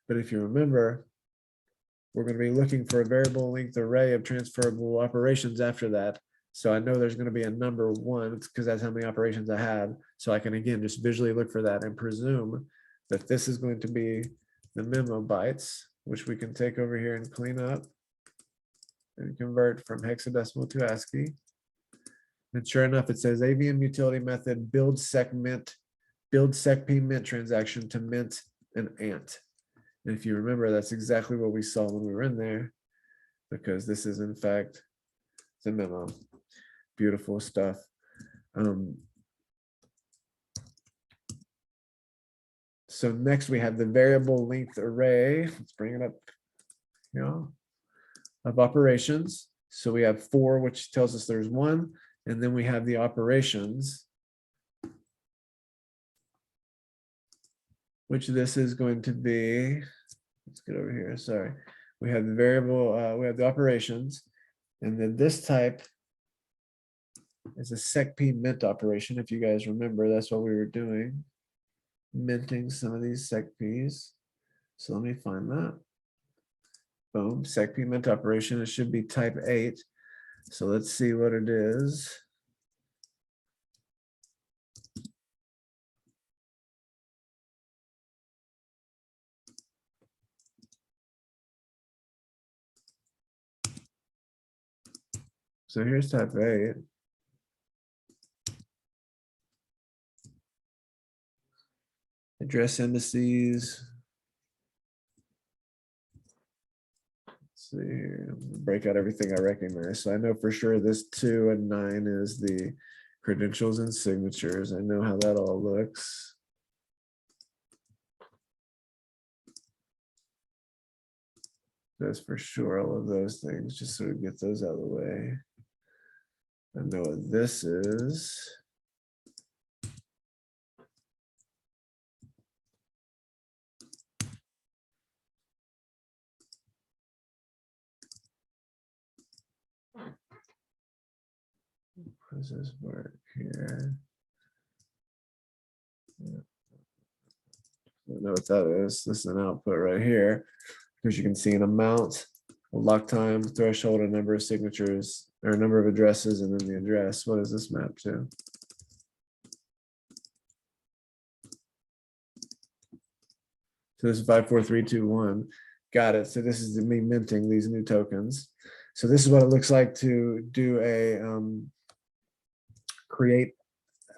But if you remember, we're going to be looking for a variable length array of transferable operations after that. So I know there's going to be a number 1 because that's how many operations I have. So I can, again, just visually look for that and presume that this is going to be the memo bytes, which we can take over here and clean up and convert from hexadecimal to ASCII. And sure enough, it says AVM utility method build segment, build secp mint transaction to mint an ant. And if you remember, that's exactly what we saw when we were in there, because this is in fact the memo. Beautiful stuff. So next we have the variable length array. Let's bring it up, of operations. So we have 4, which tells us there's 1, and then we have the operations, which this is going to be. Let's get over here. Sorry, we have the variable. We have the operations, and then this type is a secp mint operation. If you guys remember, that's what we were doing, minting some of these secps. So let me find that. Boom, secp mint operation. It should be type 8. So let's see what it is. So here's type 8. Address indices. Let's see here. Break out everything I recognize. So I know for sure this 2 and 9 is the credentials and signatures. I know how that all looks. That's for sure all of those things, just sort of get those out of the way. I know what this is. How does this work here? Yeah. I don't know what that is. This is an output right here, because you can see an amount, a lock time, threshold, a number of signatures, or a number of addresses, and then the address. What does this map to? So this is 54321. Got it. So this is me minting these new tokens. So this is what it looks like to do a create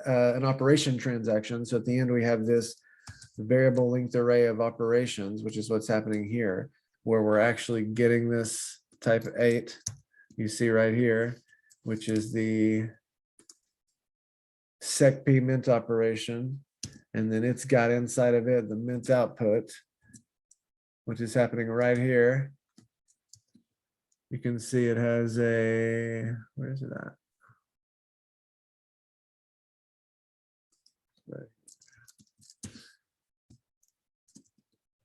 an operation transaction. So at the end, we have this variable length array of operations, which is what's happening here, where we're actually getting this type 8, you see right here, which is the secp mint operation. And then it's got inside of it the mint output, which is happening right here. You can see it has a, where is it at?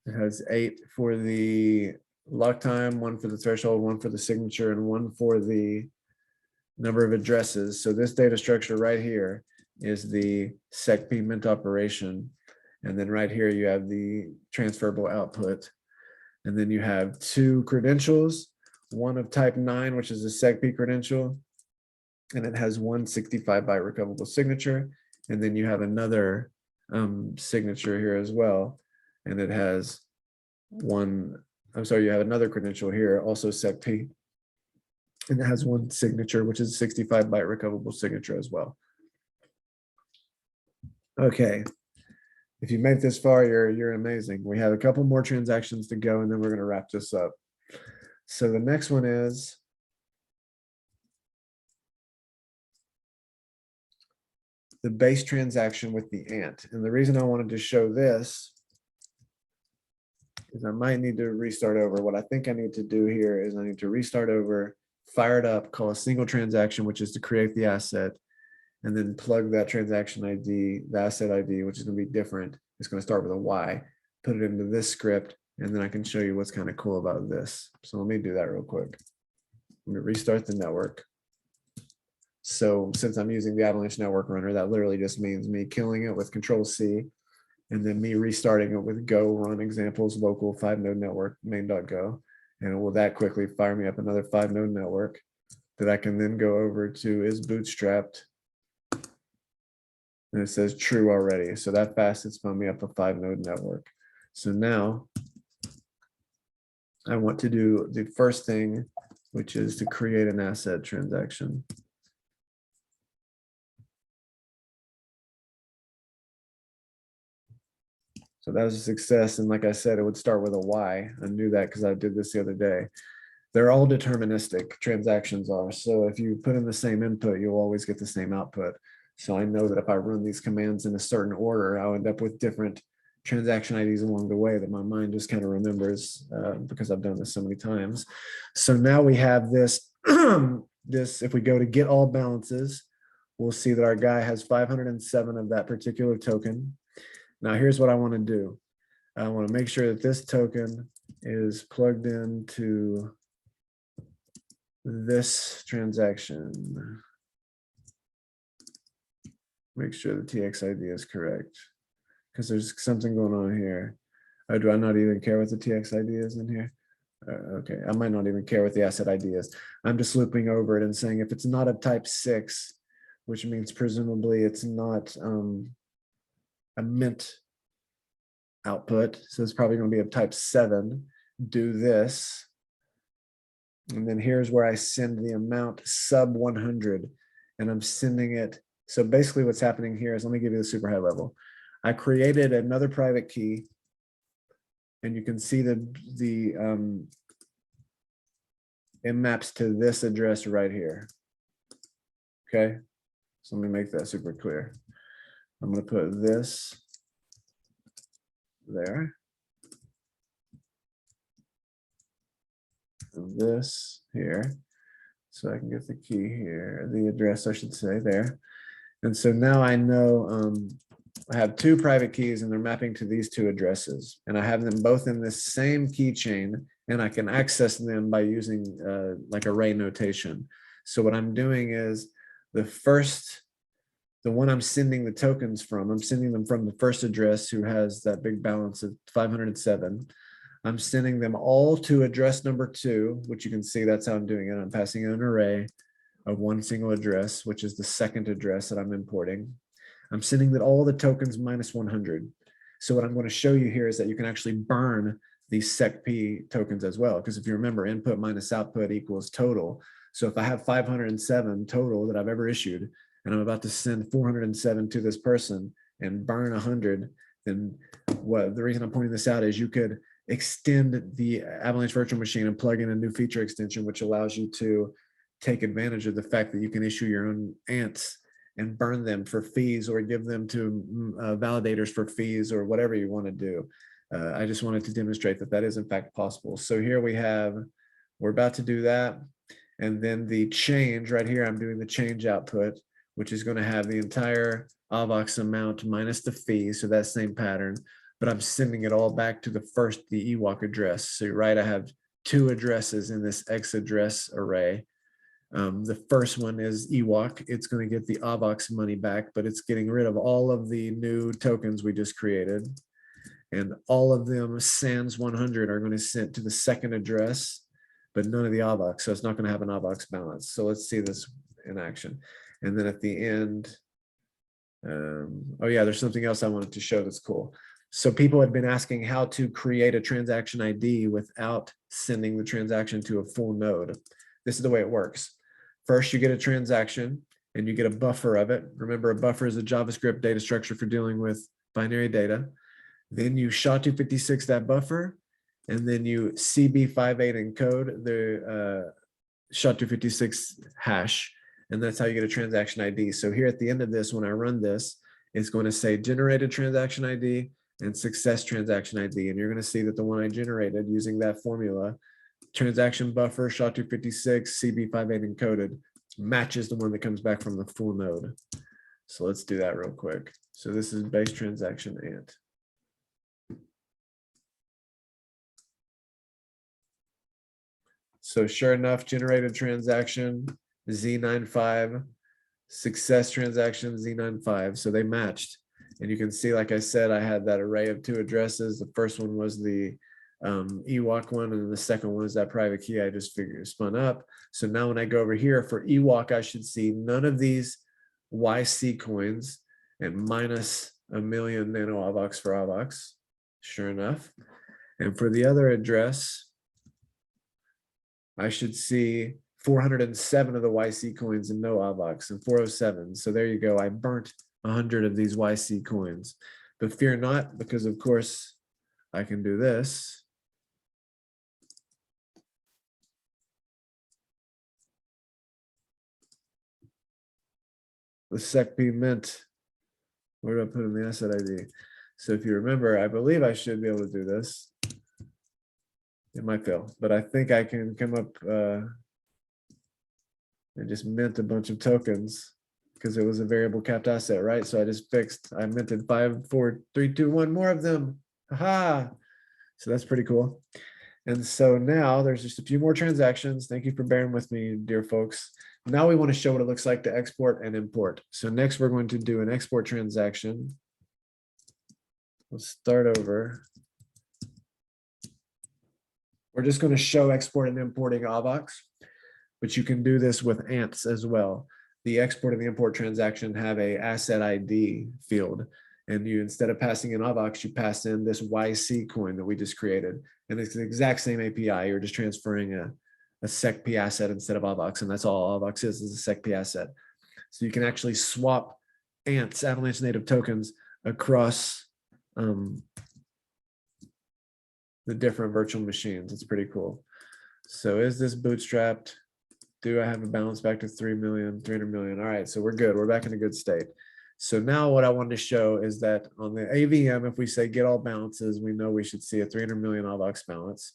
It has 8 for the lock time, 1 for the threshold, 1 for the signature, and 1 for the number of addresses. So this data structure right here is the secp mint operation. And then right here, you have the transferable output. And then you have 2 credentials, one of type 9, which is a secp credential, and it has 1 65-byte recoverable signature. And then you have another signature here as well. And it has you have another credential here, also secp, and it has 1 signature, which is a 65-byte recoverable signature as well. Okay, if you made it this far, you're amazing. We have a couple more transactions to go, and then we're going to wrap this up. So the next one is the base transaction with the ant. And the reason I wanted to show this is I might need to restart over. What I think I need to do here is I need to restart over, fire it up, call a single transaction, which is to create the asset, and then plug that transaction ID, the asset ID, which is going to be different. It's going to start with a Y, put it into this script, and then I can show you what's kind of cool about this. So let me do that real quick. I'm going to restart the network. So since I'm using the Avalanche network runner, that literally just means me killing it with Control C, and then me restarting it with go run examples local 5-node network main.go. And it will that quickly fire me up another 5-node network that I can then go over to is bootstrapped. And it says true already. So that fast it's spun me up a 5-node network. So now I want to do the first thing, which is to create an asset transaction. So that was a success. And like I said, it would start with a Y. I knew that because I did this the other day. They're all deterministic, transactions are. So if you put in the same input, you'll always get the same output. So I know that if I run these commands in a certain order, I'll end up with different transaction IDs along the way that my mind just kind of remembers because I've done this so many times. So now we have this, if we go to get all balances, we'll see that our guy has 507 of that particular token. Now here's what I want to do. I want to make sure that this token is plugged into this transaction. Make sure the TX ID is correct because there's something going on here. Oh, do I not even care what the TX ID is in here? Okay, I might not even care what the asset ID is. I'm just looping over it and saying if it's not a type 6, which means presumably it's not a mint output, so it's probably going to be a type 7, do this. And then here's where I send the amount sub 100, and I'm sending it. So basically what's happening here is, let me give you the super high level. I created another private key, and you can see it maps to this address right here. Okay, so let me make that super clear. I'm going to put this there. And this here. So I can get the key here, the address, I should say, there. And so now I know I have 2 private keys and they're mapping to these 2 addresses. And I have them both in this same key chain, and I can access them by using like array notation. So what I'm doing is the one I'm sending the tokens from, I'm sending them from the first address who has that big balance of 507. I'm sending them all to address number 2, which you can see that's how I'm doing it. I'm passing in an array of one single address, which is the second address that I'm importing. I'm sending that all the tokens minus 100. So what I'm going to show you here is that you can actually burn these SecP tokens as well. Because if you remember, input minus output equals total. So if I have 507 total that I've ever issued, and I'm about to send 407 to this person and burn 100, then the reason I'm pointing this out is you could extend the Avalanche Virtual Machine and plug in a new feature extension, which allows you to take advantage of the fact that you can issue your own ants and burn them for fees, or give them to validators for fees, or whatever you want to do. I just wanted to demonstrate that that is in fact possible. So here we're about to do that. And then the change right here, I'm doing the change output, which is going to have the entire AVAX amount minus the fee. So that same pattern, but I'm sending it all back to the EWOC address. So you're right, I have 2 addresses in this X address array. The first one is EWOC. It's going to get the AVAX money back, but it's getting rid of all of the new tokens we just created. And all of them sans 100 are going to send to the second address, but none of the AVAX. So it's not going to have an AVAX balance. So let's see this in action. And then at the end, oh yeah, there's something else I wanted to show that's cool. So people had been asking how to create a transaction ID without sending the transaction to a full node. This is the way it works. First, you get a transaction and you get a buffer of it. Remember, a buffer is a JavaScript data structure for dealing with binary data. Then you SHA-256 that buffer, and then you CB58 encode the SHA-256 hash, and that's how you get a transaction ID. So here at the end of this, when I run this, it's going to say generated transaction ID and success transaction ID. And you're going to see that the one I generated using that formula, transaction buffer, SHA-256, CB58 encoded, matches the one that comes back from the full node. So let's do that real quick. So this is base transaction ant. So sure enough, generated transaction Z95 success transaction Z95. So they matched. And you can see, like I said, I had that array of 2 addresses. The first one was the EWOC one, and then the second one is that private key I just spun up. So now when I go over here for EWOC, I should see none of these YC coins and minus 1,000,000 nano AVAX for AVAX, sure enough. And for the other address, I should see 407 of the YC coins and no AVAX and 407. So there you go. I burnt 100 of these YC coins, but fear not, because of course I can do this. The SecP mint, where do I put in the asset ID? So if you remember, I believe I should be able to do this. It might fail, but I think I can come up and just mint a bunch of tokens because it was a variable capped asset, right? So I minted 5, 4, 3, 2, 1 more of them. Haha. So that's pretty cool. And so now there's just a few more transactions. Thank you for bearing with me, dear folks. Now we want to show what it looks like to export and import. So next we're going to do an export transaction. Let's start over. We're just going to show export and importing AVAX, but you can do this with ants as well. The export and the import transaction have a asset ID field, and you, instead of passing in AVAX, you pass in this YC coin that we just created. And it's the exact same API. You're just transferring a SecP asset instead of AVAX, and that's all AVAX is a SecP asset. So you can actually swap ants, Avalanche native tokens, across the different virtual machines. It's pretty cool. So is this bootstrapped? Do I have a balance back to 3 million, 300 million? All right, so we're good. We're back in a good state. So now what I wanted to show is that on the AVM, if we say get all balances, we know we should see a 300 million AVAX balance.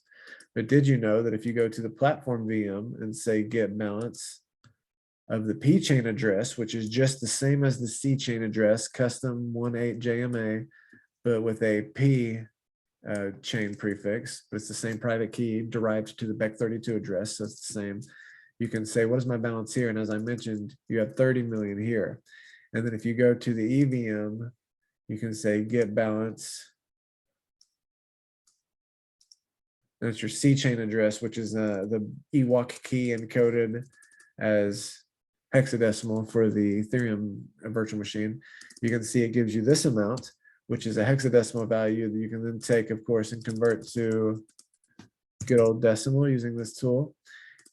But did you know that if you go to the platform VM and say get balance of the P chain address, which is just the same as the C chain address, custom 18 JMA, but with a P chain prefix, but it's the same private key derived to the Bec32 address, so it's the same. You can say, what is my balance here? And as I mentioned, you have 30 million here. And then if you go to the EVM, you can say get balance. That's your C chain address, which is the EWOC key encoded as hexadecimal for the Ethereum virtual machine. You can see it gives you this amount, which is a hexadecimal value that you can then take, of course, and convert to good old decimal using this tool.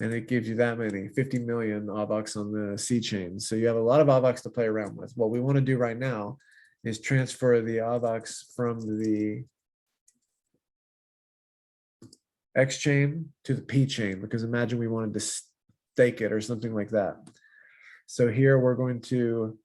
And it gives you that many, 50 million AVAX on the C chain. So you have a lot of AVAX to play around with. What we want to do right now is transfer the AVAX from the X chain to the P chain, because imagine we wanted to stake it or something like that. So here we're going to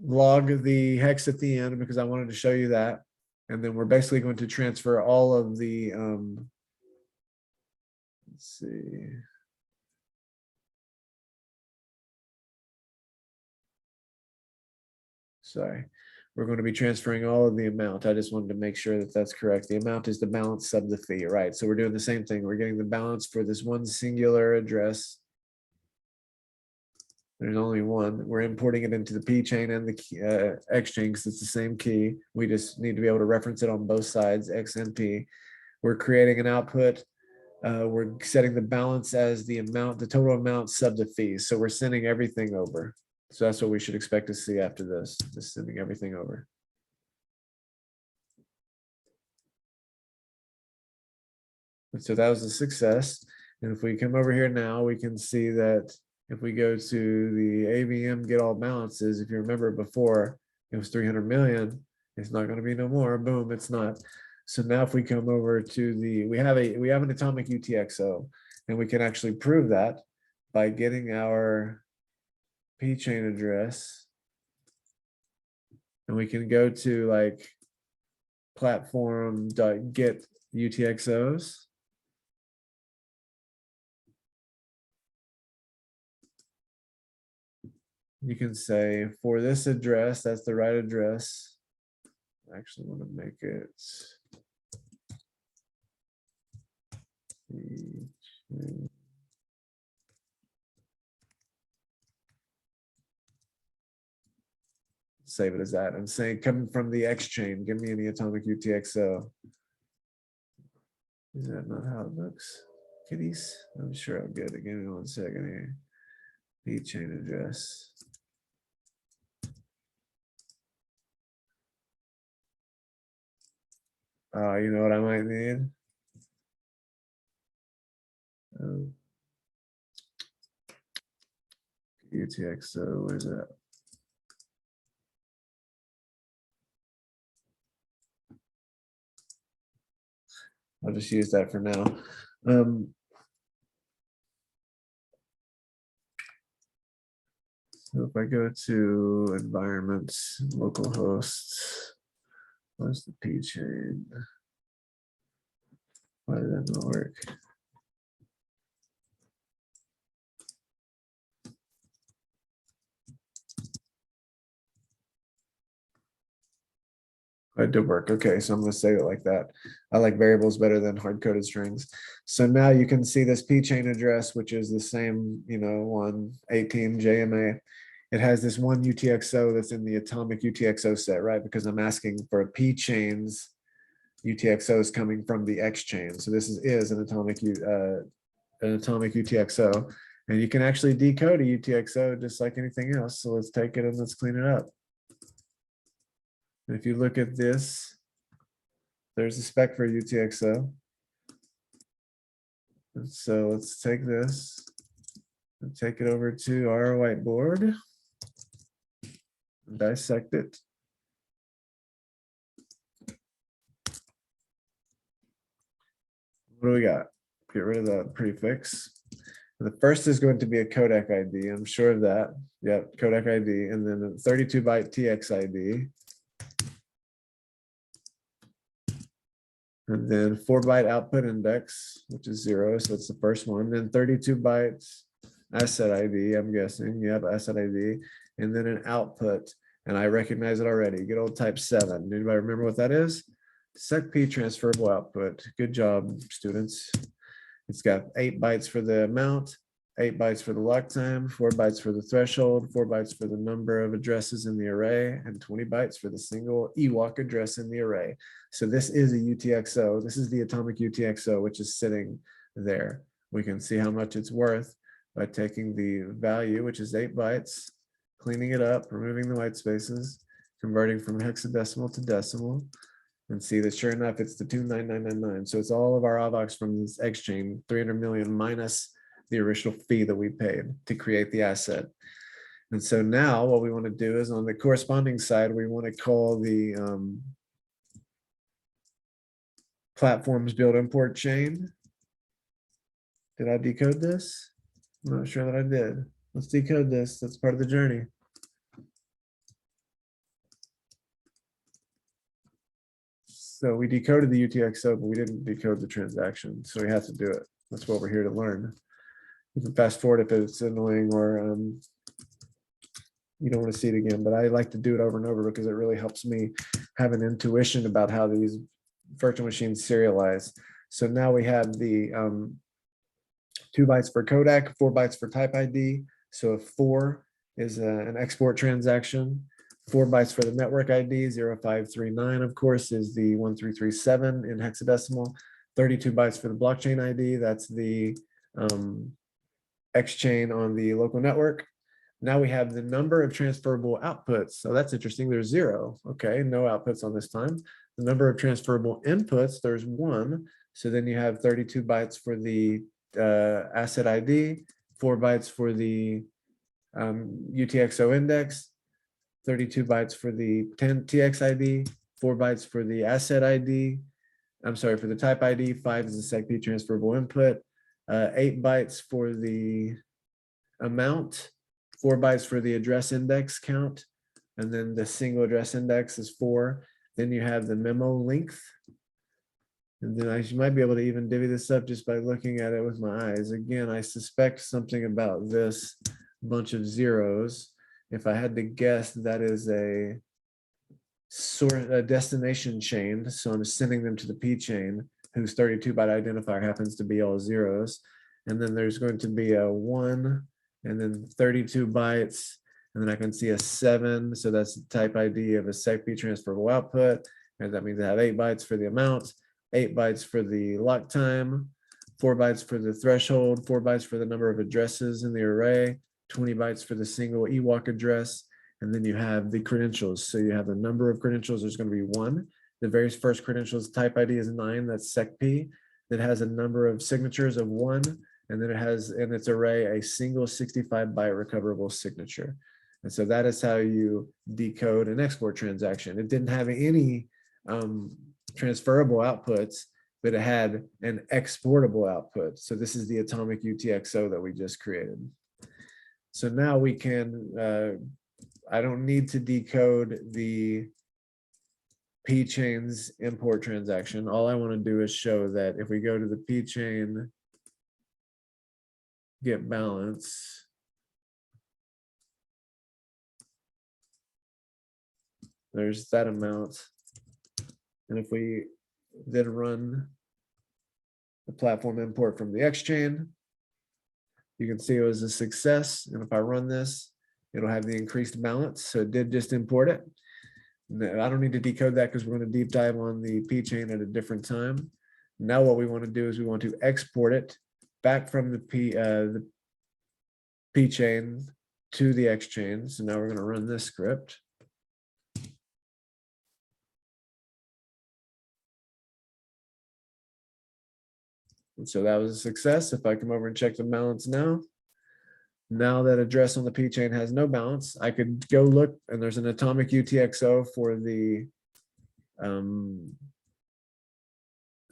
log the hex at the end because I wanted to show you that. And then we're basically going to transfer all of the, let's see. Sorry, we're going to be transferring all of the amount. I just wanted to make sure that that's correct. The amount is the balance sub the fee, right? So we're doing the same thing. We're getting the balance for this one singular address. There's only one. We're importing it into the P chain and the X chain because it's the same key. We just need to be able to reference it on both sides, X and P. We're creating an output. We're setting the balance as the amount, the total amount sub the fee. So we're sending everything over. So that's what we should expect to see after this, just sending everything over. And so that was a success. And if we come over here now, we can see that if we go to the AVM get all balances, if you remember before, it was 300 million. It's not going to be no more. Boom, it's not. So now if we come over to the, we have an atomic UTXO, and we can actually prove that by getting our P chain address. And we can go to like platform.get UTXOs. You can say for this address, that's the right address. I actually want to make it Save it as that. I'm saying coming from the X chain, give me any atomic UTXO. Is that not how it looks? Kitties? I'm sure I'll get it. Give me 1 second here. P chain address. You know what I might need? UTXO, where's that? I'll just use that for now. So if I go to environments, localhost, where's the P chain? Why did that not work? It did work. Okay, so I'm going to save it like that. I like variables better than hard-coded strings. So now you can see this P chain address, which is the same, 118 JMA. It has this one UTXO that's in the atomic UTXO set, right? Because I'm asking for a P chains UTXOs coming from the X chain. So this is an atomic UTXO. And you can actually decode a UTXO just like anything else. So let's take it and let's clean it up. If you look at this, there's a spec for UTXO. And so let's take this and take it over to our whiteboard and dissect it. What do we got? Get rid of that prefix. The first is going to be a codec ID. I'm sure of that. Yep, codec ID. And then a 32-byte TX ID. And then 4-byte output index, which is 0. So that's the first one. Then 32 bytes asset ID, I'm guessing. Yep, asset ID. And then an output. And I recognize it already. Good old type 7. Anybody remember what that is? SecP transferable output. Good job, students. It's got 8 bytes for the amount, 8 bytes for the lock time, 4 bytes for the threshold, 4 bytes for the number of addresses in the array, and 20 bytes for the single EWAC address in the array. So this is a UTXO. This is the atomic UTXO, which is sitting there. We can see how much it's worth by taking the value, which is 8 bytes, cleaning it up, removing the white spaces, converting from hexadecimal to decimal, and see that sure enough, it's the 29999. So it's all of our AVAX from this X chain, 300 million minus the original fee that we paid to create the asset. And so now what we want to do is on the corresponding side, we want to call the platforms build import chain. Did I decode this? I'm not sure that I did. Let's decode this. That's part of the journey. So we decoded the UTXO, but we didn't decode the transaction. So we have to do it. That's what we're here to learn. You can fast forward if it's annoying or you don't want to see it again, but I like to do it over and over because it really helps me have an intuition about how these virtual machines serialize. So now we have the 2 bytes for codec, 4 bytes for type ID. So if 4 is an export transaction, 4 bytes for the network ID, 0539, of course, is the 1337 in hexadecimal, 32 bytes for the blockchain ID, that's the X chain on the local network. Now we have the number of transferable outputs. So that's interesting. There's 0. Okay, no outputs on this time. The number of transferable inputs, there's 1. So then you have 32 bytes for the asset ID, 4 bytes for the UTXO index, 32 bytes for the 10 TX ID, 4 bytes for the asset ID. I'm sorry, for the type ID, 5 is the SecP transferable input, 8 bytes for the amount, 4 bytes for the address index count, and then the single address index is 4. Then you have the memo length. And then I might be able to even divvy this up just by looking at it with my eyes. Again, I suspect something about this bunch of zeros. If I had to guess, that is a destination chain. So I'm sending them to the P chain, whose 32-byte identifier happens to be all zeros. and then there's going to be a 1, and then 32 bytes, and then I can see a 7, so that's the type ID of a SecP transferable output, and that means I have 8 bytes for the amount, 8 bytes for the lock time, 4 bytes for the threshold, 4 bytes for the number of addresses in the array, 20 bytes for the single EWALK address, and then you have the credentials. So you have the number of credentials, there's going to be 1. The very first credentials type ID is 9, that's SecP. That has a number of signatures of 1, and then it has in its array a single 65 byte recoverable signature. And so that is how you decode an export transaction. It didn't have any transferable outputs, but it had an exportable output. So this is the atomic UTXO that we just created. So now we can, I don't need to decode the P chain's import transaction. All I want to do is show that if we go to the P chain get balance, there's that amount. And if we then run the platform import from the X chain, you can see it was a success. And if I run this, it'll have the increased balance. So it did just import it. I don't need to decode that because we're going to deep dive on the P chain at a different time. Now what we want to do is we want to export it back from the P chain to the X chain. So now we're going to run this script. And so that was a success. If I come over and check the balance now, now that address on the P chain has no balance, I could go look, and there's an atomic UTXO for the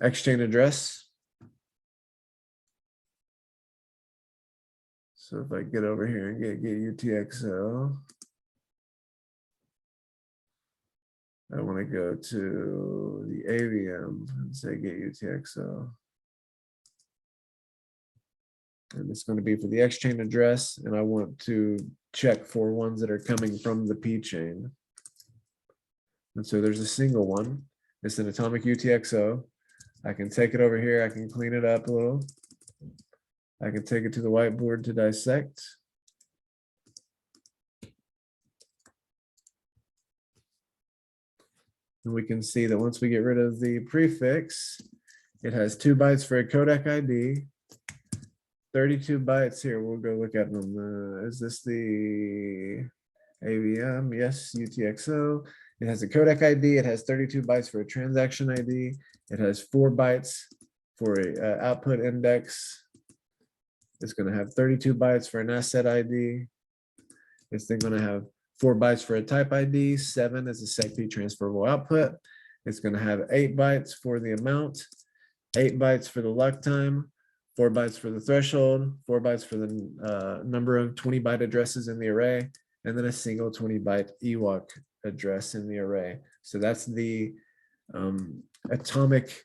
X chain address. So if I get over here and get UTXO, I want to go to the AVM and say get UTXO. And it's going to be for the X chain address, and I want to check for ones that are coming from the P chain. And so there's a single one. It's an atomic UTXO. I can take it over here. I can clean it up a little. I can take it to the whiteboard to dissect. And we can see that once we get rid of the prefix, it has 2 bytes for a codec ID, 32 bytes here. We'll go look at them. Is this the AVM? Yes, UTXO. It has a codec ID. It has 32 bytes for a transaction ID. It has 4 bytes for a output index. It's going to have 32 bytes for an asset ID. It's then going to have 4 bytes for a type ID. 7 is a SecP transferable output. It's going to have 8 bytes for the amount, 8 bytes for the lock time, 4 bytes for the threshold, 4 bytes for the number of 20 byte addresses in the array, and then a single 20 byte EWALK address in the array. So that's the atomic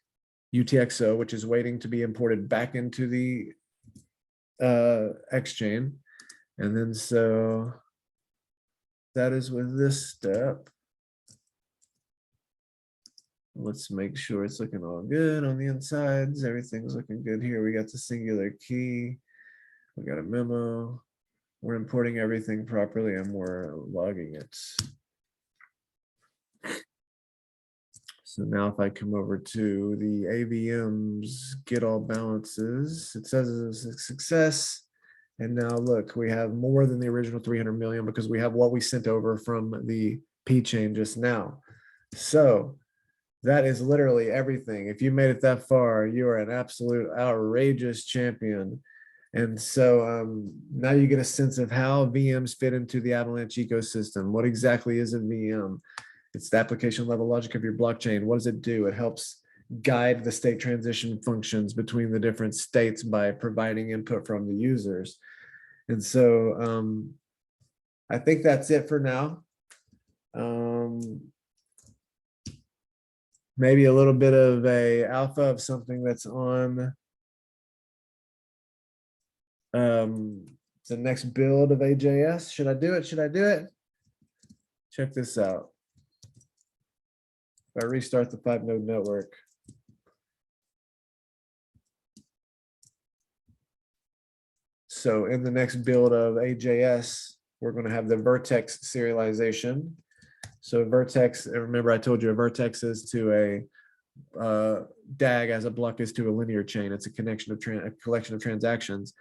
UTXO, which is waiting to be imported back into the X chain. And then so that is with this step. Let's make sure it's looking all good on the insides. Everything's looking good here. We got the singular key. We got a memo. We're importing everything properly and we're logging it. So now if I come over to the AVM's get all balances, it says it's a success. And now look, we have more than the original 300 million because we have what we sent over from the P chain just now. So that is literally everything. If you made it that far, you are an absolute outrageous champion. And so now you get a sense of how VMs fit into the Avalanche ecosystem. What exactly is a VM? It's the application level logic of your blockchain. What does it do? It helps guide the state transition functions between the different states by providing input from the users. And so I think that's it for now. Maybe a little bit of a alpha of something that's on the next build of AJS. Should I do it? Should I do it? Check this out. If I restart the 5-node network, So in the next build of AJS, we're going to have the vertex serialization. So vertex, and remember I told you a vertex is to a DAG as a block is to a linear chain. It's a connection of a collection of transactions.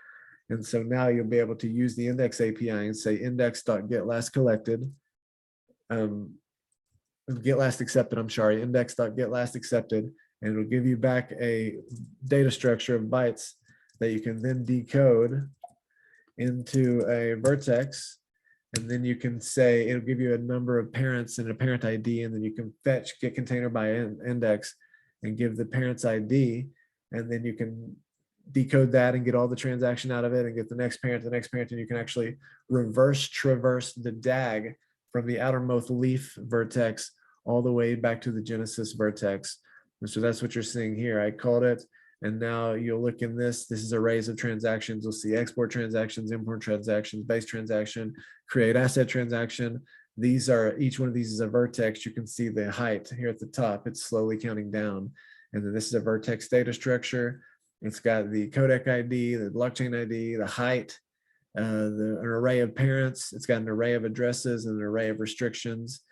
And so now you'll be able to use the index API and say index.getLastCollected, get last accepted, I'm sorry, index.getLastAccepted, and it'll give you back a data structure of bytes that you can then decode into a vertex. And then you can say, it'll give you a number of parents and a parent ID, and then you can fetch get container by index and give the parent's ID, and then you can decode that and get all the transaction out of it and get the next parent, and you can actually reverse traverse the DAG from the outermost leaf vertex all the way back to the Genesis vertex. And so that's what you're seeing here. I called it, and now you'll look in this. This is arrays of transactions. You'll see export transactions, import transactions, base transaction, create asset transaction. These are, each one of these is a vertex. You can see the height here at the top. It's slowly counting down. And then this is a vertex data structure. It's got the codec ID, the blockchain ID, the height, an array of parents. It's got an array of addresses and an array of restrictions.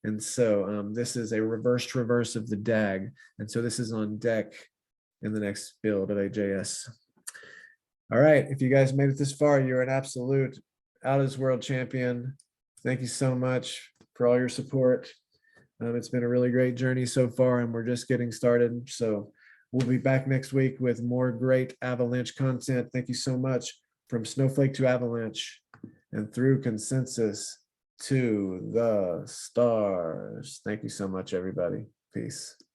And so this is a reverse traverse of the DAG. And so this is on deck in the next build of AJS. All right, if you guys made it this far, you're an absolute out of this world champion. Thank you so much for all your support. It's been a really great journey so far, and we're just getting started. So we'll be back next week with more great Avalanche content. Thank you so much. From Snowflake to Avalanche, and through consensus to the stars. Thank you so much, everybody. Peace.